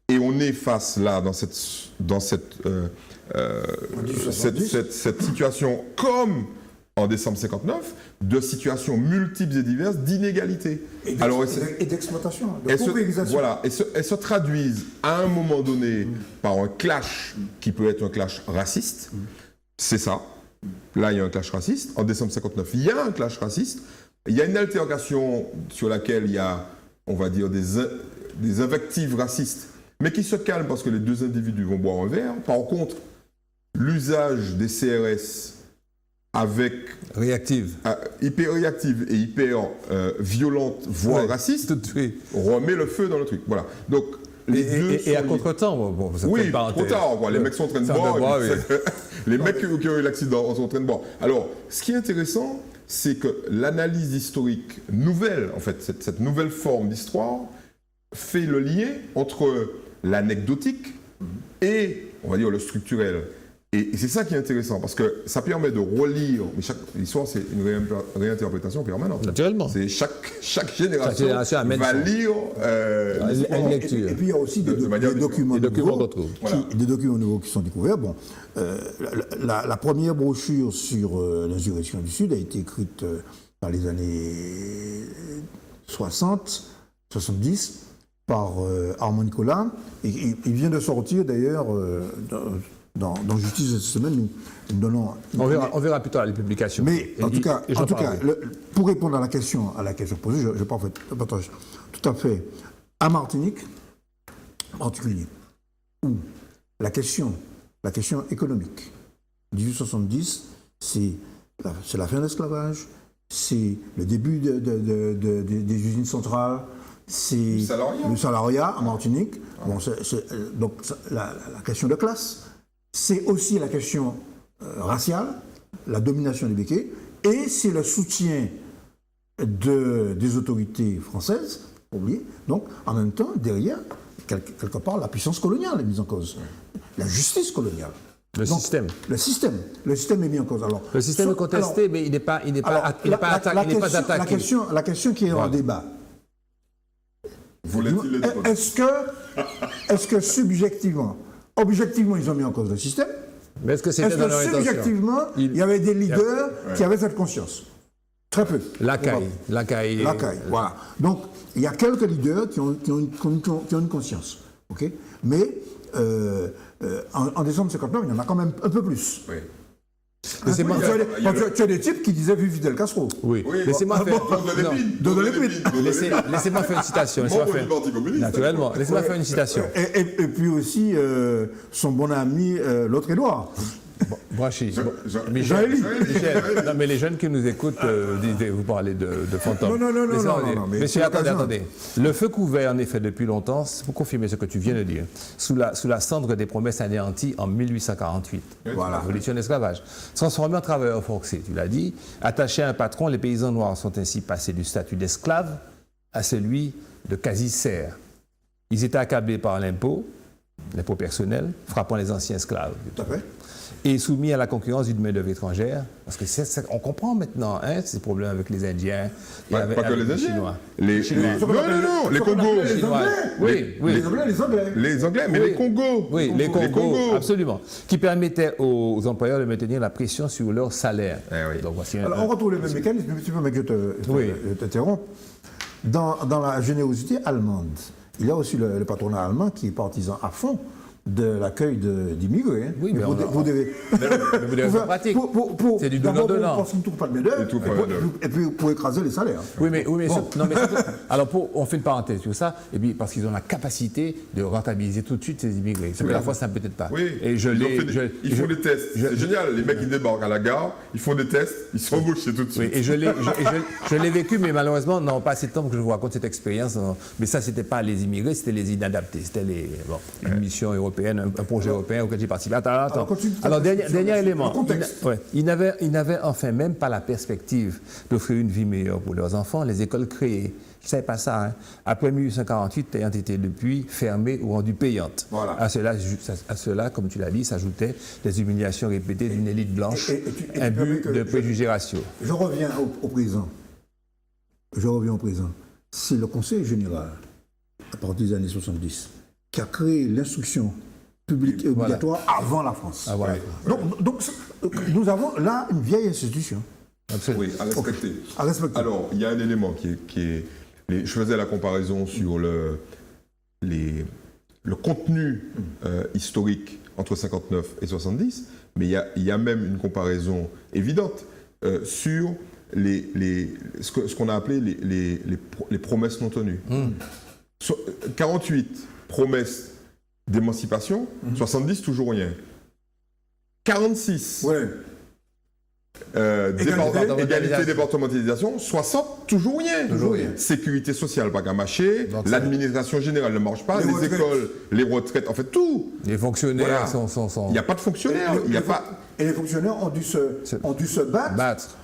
Et on est face là, dans cette situation, comme en décembre 59, de situations multiples et diverses d'inégalités. Et d'exploitation, de paupérisation. Voilà, et se traduisent à un moment donné par un clash qui peut être un clash raciste. C'est ça. Là, il y a un clash raciste. En décembre 59, il y a un clash raciste. Il y a une altercation sur laquelle il y a, on va dire, des invectives racistes, mais qui se calment parce que les deux individus vont boire un verre. Par contre, l'usage des CRS avec hyper réactive et hyper violente, voire raciste, remet le feu dans le truc. Voilà. Donc, Et à contre-temps, bon, ça oui, fait une parenthèse. trop tard, quoi. Les mecs sont en train de boire. Les mecs qui ont eu l'accident sont en train de boire. Alors, ce qui est intéressant, c'est que l'analyse historique nouvelle, en fait, cette nouvelle forme d'histoire, fait le lien entre l'anecdotique et, on va dire, le structurel. Et c'est ça qui est intéressant, parce que ça permet de relire, mais l'histoire c'est une réinterprétation permanente. Naturellement. C'est chaque génération va lire une lecture. Et puis il y a aussi des documents nouveaux qui sont découverts. Bon, la première brochure sur l'insurrection du Sud a été écrite dans les années 60, 70 par Armand Nicolas. Et il vient de sortir d'ailleurs dans Justice cette semaine, nous donnons... On verra plus tard les publications. Mais en tout cas, pour répondre à la question posée, je partage tout à fait à Martinique, en particulier, où la question économique, 1870, c'est la fin de l'esclavage, c'est le début des usines centrales, c'est le salariat à Martinique. Bon, donc la question de classe. C'est aussi la question raciale, la domination des béquets, et c'est le soutien des autorités françaises, oublié. Donc, en même temps, derrière, quelque part, la puissance coloniale est mise en cause. La justice coloniale. Le système est mis en cause. Alors, le système est contesté, mais il n'est pas attaqué. La question qui est en débat. Est-ce que subjectivement, objectivement, ils ont mis en cause le système? Mais est-ce que c'était dans leur intention? Subjectivement, il y avait des leaders qui avaient cette conscience? Très peu. Lacaille. Voilà. Donc, il y a quelques leaders qui ont une conscience. Okay? Mais en décembre 59, il y en a quand même un peu plus. Oui. Tu as des types qui disaient vive Fidel Castro. Oui. Laissez-moi faire. Laissez-moi faire une citation. Naturellement. Laissez-moi faire une citation. Et puis aussi son bon ami, l'autre Édouard. Brachy. Michel. Non, mais les jeunes qui nous écoutent, vous parlez de fantômes. Non. Messieurs, attendez. Le feu couvert, en effet, depuis longtemps, pour confirmer ce que tu viens de dire, sous la cendre des promesses anéanties en 1848. Voilà. L'abolition de l'esclavage. Transformés en travailleurs forcés, tu l'as dit. Attachés à un patron, les paysans noirs sont ainsi passés du statut d'esclave à celui de quasi-serfs. Ils étaient accablés par l'impôt personnel, frappant les anciens esclaves. Tout à fait. Et soumis à la concurrence d'une main-d'œuvre étrangère, parce que on comprend maintenant ces problèmes avec les Indiens et avec les Chinois. Les Congos. Les Anglais. Oui. Les Anglais, mais les Congos. Oui, les Congos, absolument. Qui permettaient aux employeurs de maintenir la pression sur leur salaire. Donc, voici on retrouve les mêmes mécanismes, mais tu peux je t'interromps. Dans la générosité allemande, il y a aussi le patronat allemand qui est partisan à fond de l'accueil d'immigrés. Oui, mais vous devez faire pratique. C'est du donnant-donnant. Parce qu'on ne trouve pas de main-d'œuvre, et puis pour écraser les salaires. Oui, mais alors on fait une parenthèse sur ça, et puis parce qu'ils ont la capacité de rentabiliser tout de suite ces immigrés. Ce que la fois, ça ne peut-être pas. Oui, ils font des tests. C'est génial, les mecs ils débarquent à la gare, ils font des tests, ils sont embauchés tout de suite. Oui, et je l'ai vécu, mais malheureusement, non, pas assez de temps que je vous raconte cette expérience. Mais ça, c'était pas les immigrés, c'était les inadaptés. C'était une mission européenne. Un projet européen auquel j'ai participé. Attends. Alors, dernier élément. Ils n'avaient enfin même pas la perspective d'offrir une vie meilleure pour leurs enfants. Les écoles créées, je ne savais pas ça, hein, après 1848, ayant été depuis fermées ou rendues payantes. Voilà. À cela, comme tu l'as dit, s'ajoutaient des humiliations répétées d'une élite blanche, un but de préjugés raciaux. Je reviens au présent. C'est le Conseil général, à partir des années 70, qui a créé l'instruction publique et obligatoire avant la France. Donc, nous avons là une vieille institution. Absolument. Oui, à respecter. Alors, il y a un élément qui est je faisais la comparaison sur le contenu historique entre 59 et 70, mais il y a même une comparaison évidente sur ce qu'on a appelé les promesses non tenues. 48, promesses d'émancipation, 70, toujours rien. 46, égalité, départementalisation, 60, toujours rien. Sécurité sociale, pas qu'à marcher. L'administration générale ne marche pas. Les écoles, les retraites, en fait, tout. Les fonctionnaires sont... Il n'y a pas de fonctionnaires. Et les fonctionnaires ont dû se battre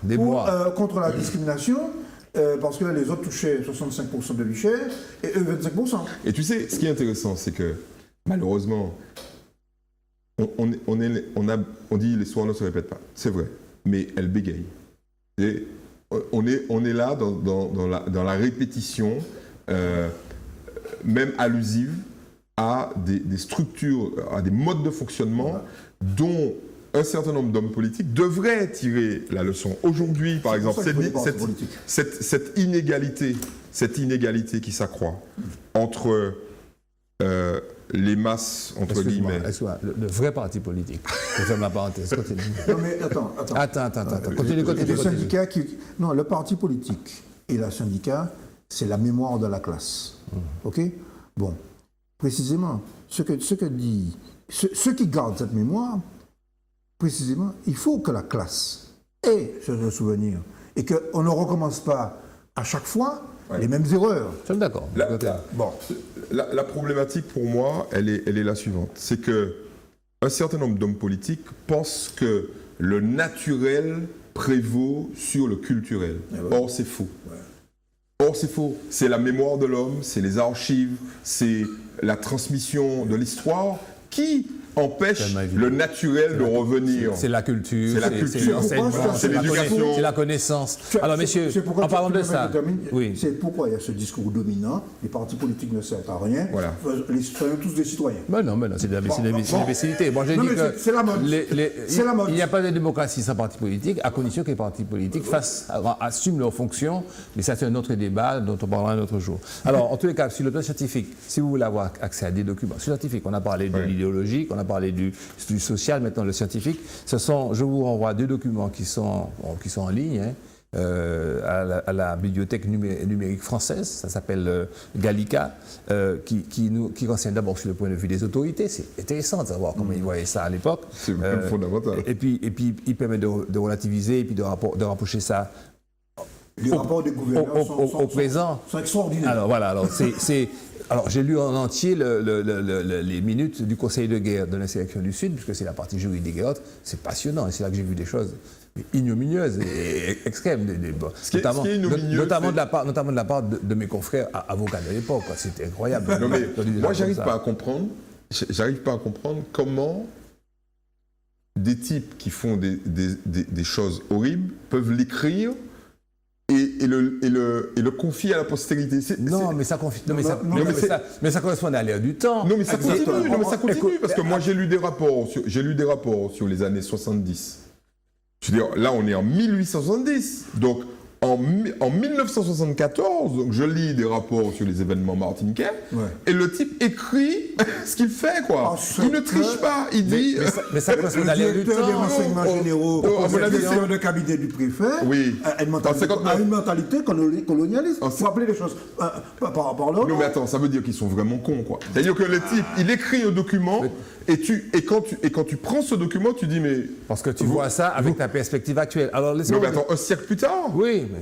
contre la discrimination. Parce que les autres touchaient 65% de vie chère et eux 25%. Et tu sais, ce qui est intéressant, c'est que malheureusement, on dit l'histoire ne se répète pas. C'est vrai, mais elle bégaye. Et on est là dans la répétition, même allusive, à des structures, à des modes de fonctionnement dont un certain nombre d'hommes politiques devraient tirer la leçon. Aujourd'hui, par exemple, cette inégalité qui s'accroît entre les masses, entre guillemets... Le vrai parti politique, je ferme la parenthèse, continue. Non mais attends. Continue. Non, le parti politique et la syndicat, c'est la mémoire de la classe. OK? Bon, précisément, ce qui garde cette mémoire, précisément, il faut que la classe ait ce souvenir et qu'on ne recommence pas à chaque fois les mêmes erreurs. Je suis d'accord. La problématique pour moi, elle est la suivante. C'est qu'un certain nombre d'hommes politiques pensent que le naturel prévaut sur le culturel. Or, c'est faux. Or, c'est faux. C'est la mémoire de l'homme, c'est les archives, c'est la transmission de l'histoire qui empêche le naturel de revenir. C'est la culture, c'est l'enseignement, c'est l'éducation, c'est la connaissance. Alors, messieurs, en parlant de ça, c'est pourquoi il y a ce discours dominant, les partis politiques ne servent à rien, les citoyens tous des citoyens. Mais non, c'est de l'imbécilité. Moi, j'ai dit que c'est la mode. Il n'y a pas de démocratie sans parti politique, à condition que les partis politiques assument leurs fonctions, mais ça c'est un autre débat dont on parlera un autre jour. Alors, en tous les cas, sur le plan scientifique, si vous voulez avoir accès à des documents scientifiques, on a parlé de l'idéologique, on a parlé du social, maintenant le scientifique. Je vous renvoie deux documents qui sont en ligne, à la bibliothèque numérique française, ça s'appelle Gallica, qui renseigne d'abord sur le point de vue des autorités. C'est intéressant de savoir comment ils voyaient ça à l'époque. C'est fondamental. Et puis il permet de relativiser et puis de rapprocher ça. Les rapports des gouverneurs au présent. Sont extraordinaires. Alors voilà, alors j'ai lu en entier les minutes du Conseil de guerre de l'insurrection du Sud, puisque c'est la partie juridique et autres. C'est passionnant, et c'est là que j'ai vu des choses ignominieuses et extrêmes, notamment de la part de mes confrères avocats de l'époque. C'était incroyable. Non, mais moi, j'arrive pas à comprendre comment des types qui font des choses horribles peuvent l'écrire et le confier à la postérité. Mais ça correspond à l'ère du temps. Non, mais ça continue. Parce que moi, j'ai lu des rapports sur les années 70. Je veux dire, là, on est en 1870. Donc, en 1974, donc, je lis des rapports sur les événements martiniquais, et le type écrit ce qu'il fait, quoi. Il ne triche pas, il dit... Mais ça correspond à l'ère du temps. Le directeur des renseignements généraux, le cabinet du préfet, a une mentalité colonialiste. Il faut appeler les choses par rapport à l'autre. Non, mais attends, ça veut dire qu'ils sont vraiment cons, quoi. C'est-à-dire que le type, il écrit un document, et quand tu prends ce document, tu dis, mais... Parce que tu vois ça avec ta perspective actuelle. Alors, non, mais attends, un siècle plus tard. Oui, mais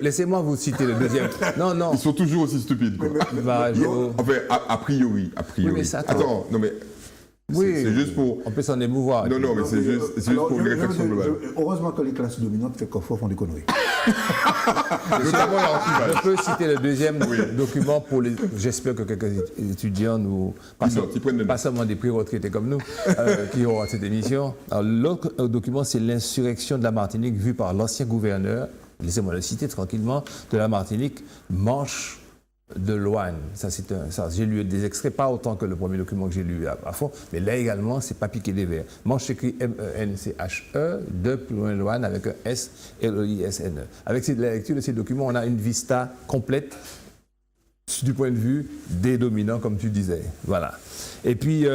laissez-moi vous citer le deuxième. Non. Ils sont toujours aussi stupides, quoi. Enfin, a priori. Oui, mais ça, attends, non mais... C'est juste pour... On peut s'en émouvoir. Non, mais c'est juste pour une réflexion globale. Heureusement que les classes dominantes font des conneries. Je peux citer le deuxième document pour les... J'espère que quelques étudiants pas seulement des pré-retraités comme nous, qui auront cette émission. Alors, l'autre document, c'est l'insurrection de la Martinique vue par l'ancien gouverneur, laissez-moi le citer tranquillement, de la Martinique, Manche de Loane. J'ai lu des extraits, pas autant que le premier document que j'ai lu à fond, mais là également, c'est pas piqué des verres. Manche écrit M-E-N-C-H-E, de plus loin Loane avec un S-L-E-I-S-N-E. Avec la lecture de ces documents, on a une vista complète du point de vue des dominants, comme tu disais. Voilà. Et puis,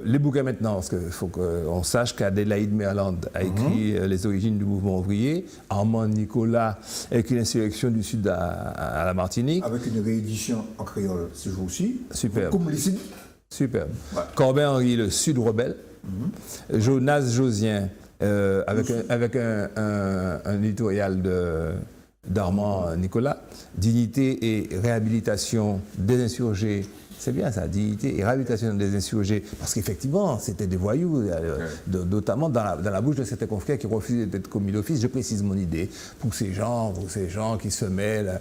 les bouquins maintenant, parce qu'il faut qu'on sache qu'Adélaïde Merland a écrit Les origines du mouvement ouvrier, Armand Nicolas a écrit L'insurrection du Sud à la Martinique. Avec une réédition en créole ce jour-ci. Superbe. Comme les Superbe. Ouais. Corbin Henry, Le Sud rebelle. Jonas Josien, avec un éditorial d'Armand Nicolas, Dignité et réhabilitation des insurgés. C'est bien ça, dignité et réhabilitation des insurgés. Parce qu'effectivement, c'était des voyous, notamment dans la bouche de certains confrères qui refusaient d'être commis d'office. Je précise mon idée. Pour ces gens qui semaient la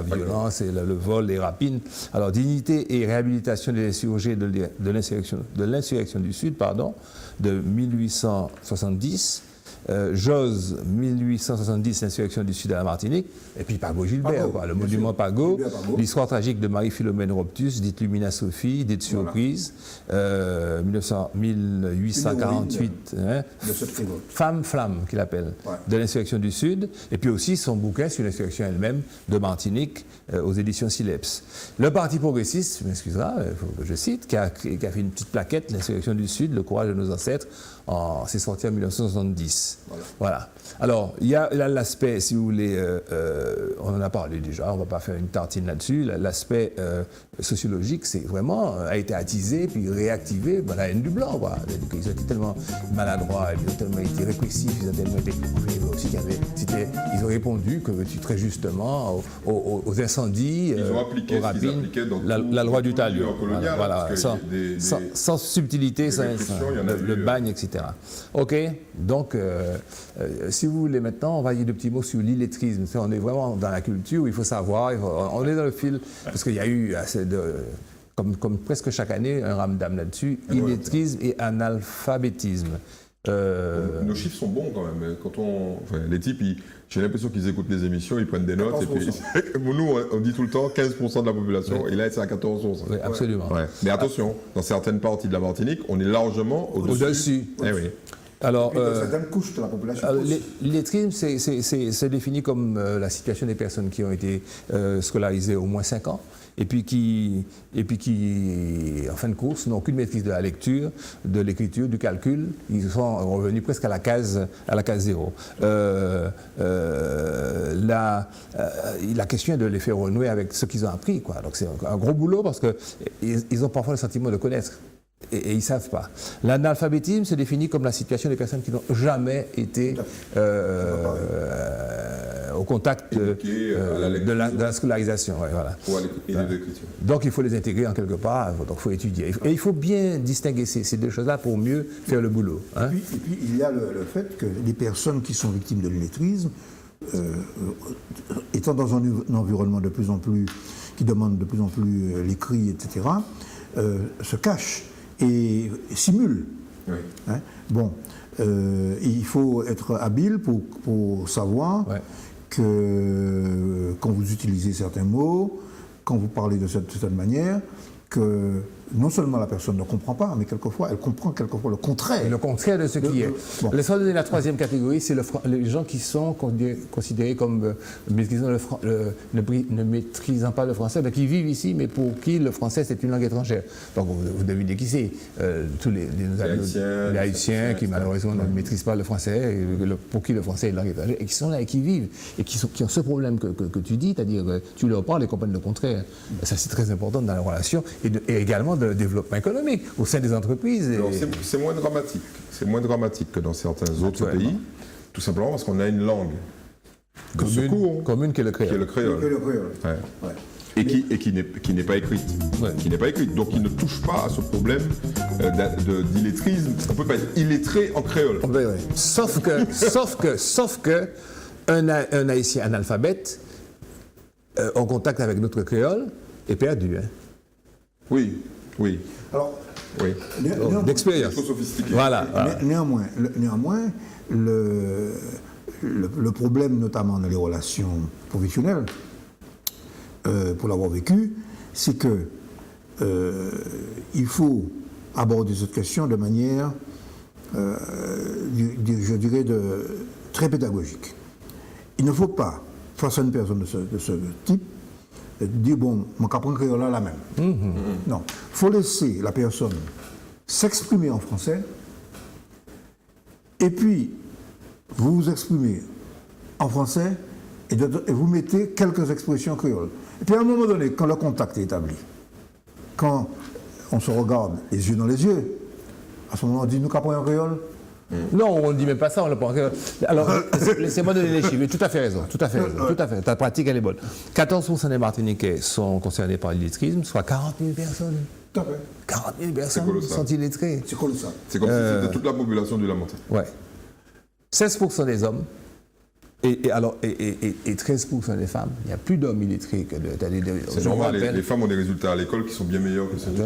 violence et le vol, les rapines. Alors, dignité et réhabilitation des insurgés de l'insurrection du Sud, de 1870. Jose, 1870, l'insurrection du Sud à la Martinique, et puis Pago Gilbert, le monument Pago, l'histoire tragique de Marie-Philomène Robtus, dite Lumina Sophie, dite Surprise, 1848, Femme Flamme, qu'il appelle, de l'insurrection du Sud, et puis aussi son bouquin sur l'insurrection elle-même de Martinique, aux éditions Sileps. Le Parti progressiste, je m'excuserai, je cite, qui a fait une petite plaquette, l'insurrection du Sud, le courage de nos ancêtres, c'est sorti en 1970. Voilà. Alors, il y a l'aspect, si vous voulez, on en a parlé déjà, on ne va pas faire une tartine là-dessus, l'aspect sociologique, c'est vraiment, a été attisé, puis réactivé, la haine du blanc. Voilà. Ils ont été tellement maladroits, ils ont tellement été répressifs, ils ont tellement été... aussi ils ont répondu, que très justement, aux incendies, aux rapines, la loi du talion. Voilà, sans subtilité, le bagne, etc. OK, donc, si vous voulez maintenant, on va dire deux petits mots sur l'illettrisme. On est vraiment dans la culture où il faut savoir, on est dans le fil, parce qu'il y a eu assez comme presque chaque année, un ramdam là-dessus, illettrisme et analphabétisme. Nos chiffres sont bons quand même. Les types, j'ai l'impression qu'ils écoutent les émissions, ils prennent des notes. 14%. Et puis, nous, on dit tout le temps 15% de la population, et là, c'est à 14%. Oui, absolument. Ouais. Mais attention, dans certaines parties de la Martinique, on est largement au-dessus. Eh oui. Alors, certaines couches de la population. L'illettrisme, c'est défini comme la situation des personnes qui ont été scolarisées au moins 5 ans et puis qui, en fin de course, n'ont aucune maîtrise de la lecture, de l'écriture, du calcul. Ils sont revenus presque à la case zéro. La question est de les faire renouer avec ce qu'ils ont appris, quoi. Donc c'est un gros boulot parce qu'ils ont parfois le sentiment de connaître. Et ils ne savent pas. L'analphabétisme se définit comme la situation des personnes qui n'ont jamais été au contact de la scolarisation. Ouais, voilà. Donc il faut les intégrer en quelque part, donc il faut étudier. Et il faut bien distinguer ces deux choses-là pour mieux faire le boulot. Hein. Et puis il y a le fait que les personnes qui sont victimes de l'illettrisme, étant dans un environnement qui demande de plus en plus l'écrit, etc., se cachent et simule. Oui. Hein? Bon, il faut être habile pour savoir que quand vous utilisez certains mots, quand vous parlez de cette manière, que non seulement la personne ne comprend pas, mais quelquefois, elle comprend le contraire. Le contraire de ce qui est. Bon. La troisième catégorie, c'est les gens qui sont considérés comme ne maîtrisant pas le français, qui vivent ici, mais pour qui le français, c'est une langue étrangère. Donc, vous devinez qui c'est. Tous les Haïtiens qui, malheureusement, ne maîtrisent pas le français, pour qui le français est une langue étrangère, et qui sont là et qui vivent, et qui ont ce problème que tu dis, c'est-à-dire que tu leur parles et ils comprennent le contraire. Ça, c'est très important dans la relation, et également de développement économique au sein des entreprises. C'est moins dramatique. C'est moins dramatique que dans certains autres pays, tout simplement parce qu'on a une langue commune qui est le créole. Ouais. Et qui n'est pas écrite. Ouais. Qui n'est pas écrite. Donc qui ne touche pas à ce problème d'illettrisme. On ne peut pas être illettré en créole. Ouais. Sauf que un Haïtien analphabète en contact avec notre créole est perdu. Hein. Oui. Alors, d'expérience. Voilà. Néanmoins, le problème, notamment dans les relations professionnelles, pour l'avoir vécu, c'est que il faut aborder cette question de manière, je dirais, très pédagogique. Il ne faut pas, face à une personne de ce type, dire, bon, mon capron créole là même. Non. Il faut laisser la personne s'exprimer en français et puis vous vous exprimez en français et vous mettez quelques expressions créoles. Et puis à un moment donné, quand le contact est établi, quand on se regarde les yeux dans les yeux, à ce moment on dit, nous capron créole, Non, on ne dit même pas ça, on le pense. Alors, laissez-moi donner les chiffres. Tout à fait raison, tout à fait. Ta pratique, elle est bonne. 14% des Martiniquais sont concernés par l'illettrisme, soit 40 000 personnes. Tout à fait. 40 000 personnes colossal. sont illettrés. C'est colossal. C'est comme si c'était toute la population du Lamentin. Ouais. 16% des hommes et 13% des femmes. Il y a plus d'hommes illettrés que de... C'est normal, les femmes ont des résultats à l'école qui sont bien meilleurs que ceux des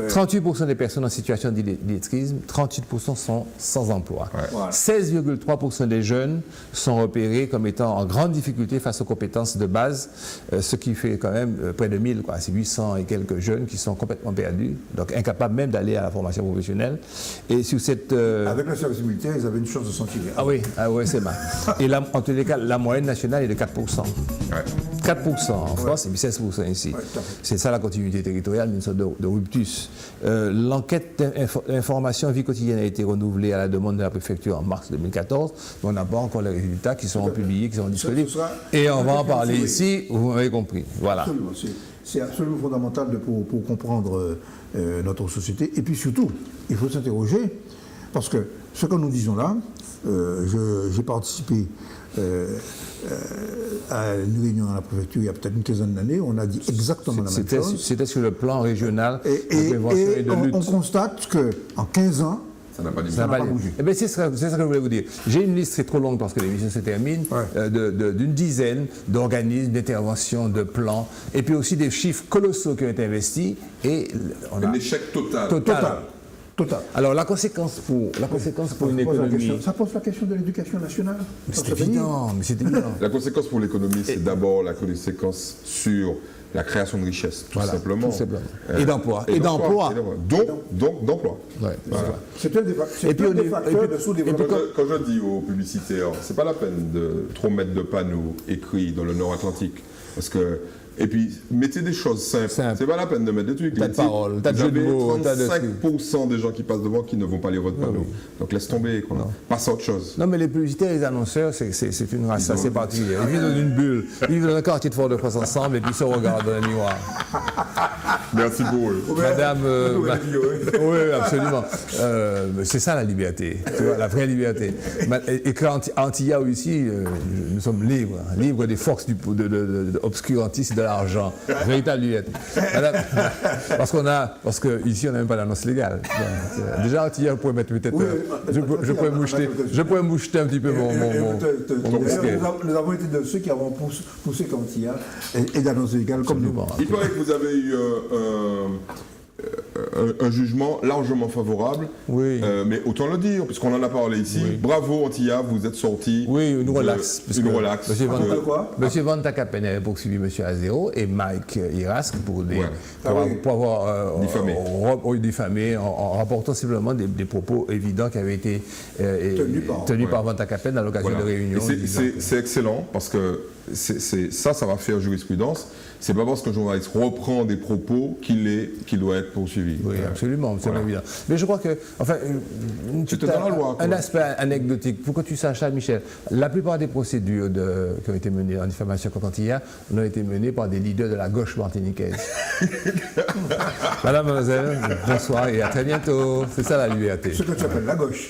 38% des personnes en situation d'illettrisme, 38% sont sans emploi. Ouais. Voilà. 16,3% des jeunes sont repérés comme étant en grande difficulté face aux compétences de base, ce qui fait quand même près de 1000, quoi. C'est 800 et quelques jeunes qui sont complètement perdus, donc incapables même d'aller à la formation professionnelle. Et sur cette... Avec le service militaire, ils avaient une chance de s'en tirer. Ah oui, c'est mal. Et là, en tous les cas, la moyenne nationale est de 4%. Ouais. 4% en France et puis 16% ici. Ouais, tout à fait. C'est ça la continuité territoriale, une sorte de ruptus. L'enquête d'information vie quotidienne a été renouvelée à la demande de la préfecture en mars 2014, mais on n'a pas encore les résultats qui seront publiés, qui sont disponibles. Et on va en parler ici, vous m'avez compris. Voilà. Absolument. C'est absolument fondamental pour comprendre notre société. Et puis surtout, il faut s'interroger, parce que ce que nous disons là, j'ai participé à une réunion à la préfecture il y a peut-être une quinzaine d'années, on a dit exactement la même chose. C'était sur le plan régional Et de prévention et de lutte. on constate qu'en 15 ans, Ça n'a pas dit Ça n'a pas bougé. Eh bien, c'est ça que je voulais vous dire. J'ai une liste, c'est trop longue parce que l'émission se termine, d'une dizaine d'organismes, d'interventions, de plans, et puis aussi des chiffres colossaux qui ont été investis. Et on a un échec total. Total. Alors, la conséquence pour une économie... Ça pose la question de l'éducation nationale. C'est évident, mais c'est évident. La conséquence pour l'économie, c'est d'abord la conséquence sur la création de richesse, tout simplement. Tout simplement. Et d'emploi. Et d'emploi. Donc d'emploi. Ouais, Voilà. C'est un des facteurs de sous-développement. Quand je dis aux publicitaires, c'est pas la peine de trop mettre de panneaux écrits dans le Nord-Atlantique. Parce que. Et puis, mettez des choses simples. C'est pas la peine de mettre des trucs. T'as de paroles, t'as de jeux de mots, t'as de... 35% des gens qui passent devant qui ne vont pas lire votre panneau. Donc laisse tomber, passe à autre chose. Non, mais les publicitaires et les annonceurs, c'est une race assez particulière. Ils vivent dans une bulle, ils vivent dans un quartier de Fort-de-France ensemble et puis ils se regardent dans le miroir. Merci pour eux. Madame... oui, absolument. C'est ça la liberté, tu vois, la vraie liberté. Et qu'en Antilla aussi, nous sommes libres des forces obscurantistes de l'argent. Véritable liberté. Madame, parce qu'ici, on n'a même pas d'annonce légale. Donc, déjà, Antilla, vous pouvez mettre peut-être... je pourrais moucheter un petit peu mon biscuit. Nous avons été de ceux qui avons poussé Antilla et d'annonce légale comme nous. Il paraît que vous avez eu un jugement largement favorable, oui. Mais autant le dire, puisqu'on en a parlé ici. Oui. Bravo Antilla, vous êêtre sorti. Oui, une relax. Monsieur Van Takapen avait poursuivi M. Azero et Mike Irask pour avoir diffamé en rapportant simplement des propos évidents qui avaient été tenus par Van Takapen à l'occasion de réunions. C'est excellent parce que ça va faire jurisprudence. C'est pas parce qu'un journaliste reprend des propos qu'il doit être poursuivi. Oui, absolument, c'est évident. Mais je crois que, enfin, un aspect anecdotique, pour que tu saches ça, Michel, la plupart des procédures qui ont été menées en diffamation contre Antilla ont été menées par des leaders de la gauche martiniquaise. Madame, mademoiselle, bonsoir et à très bientôt. C'est ça la liberté. Ce que tu appelles la gauche.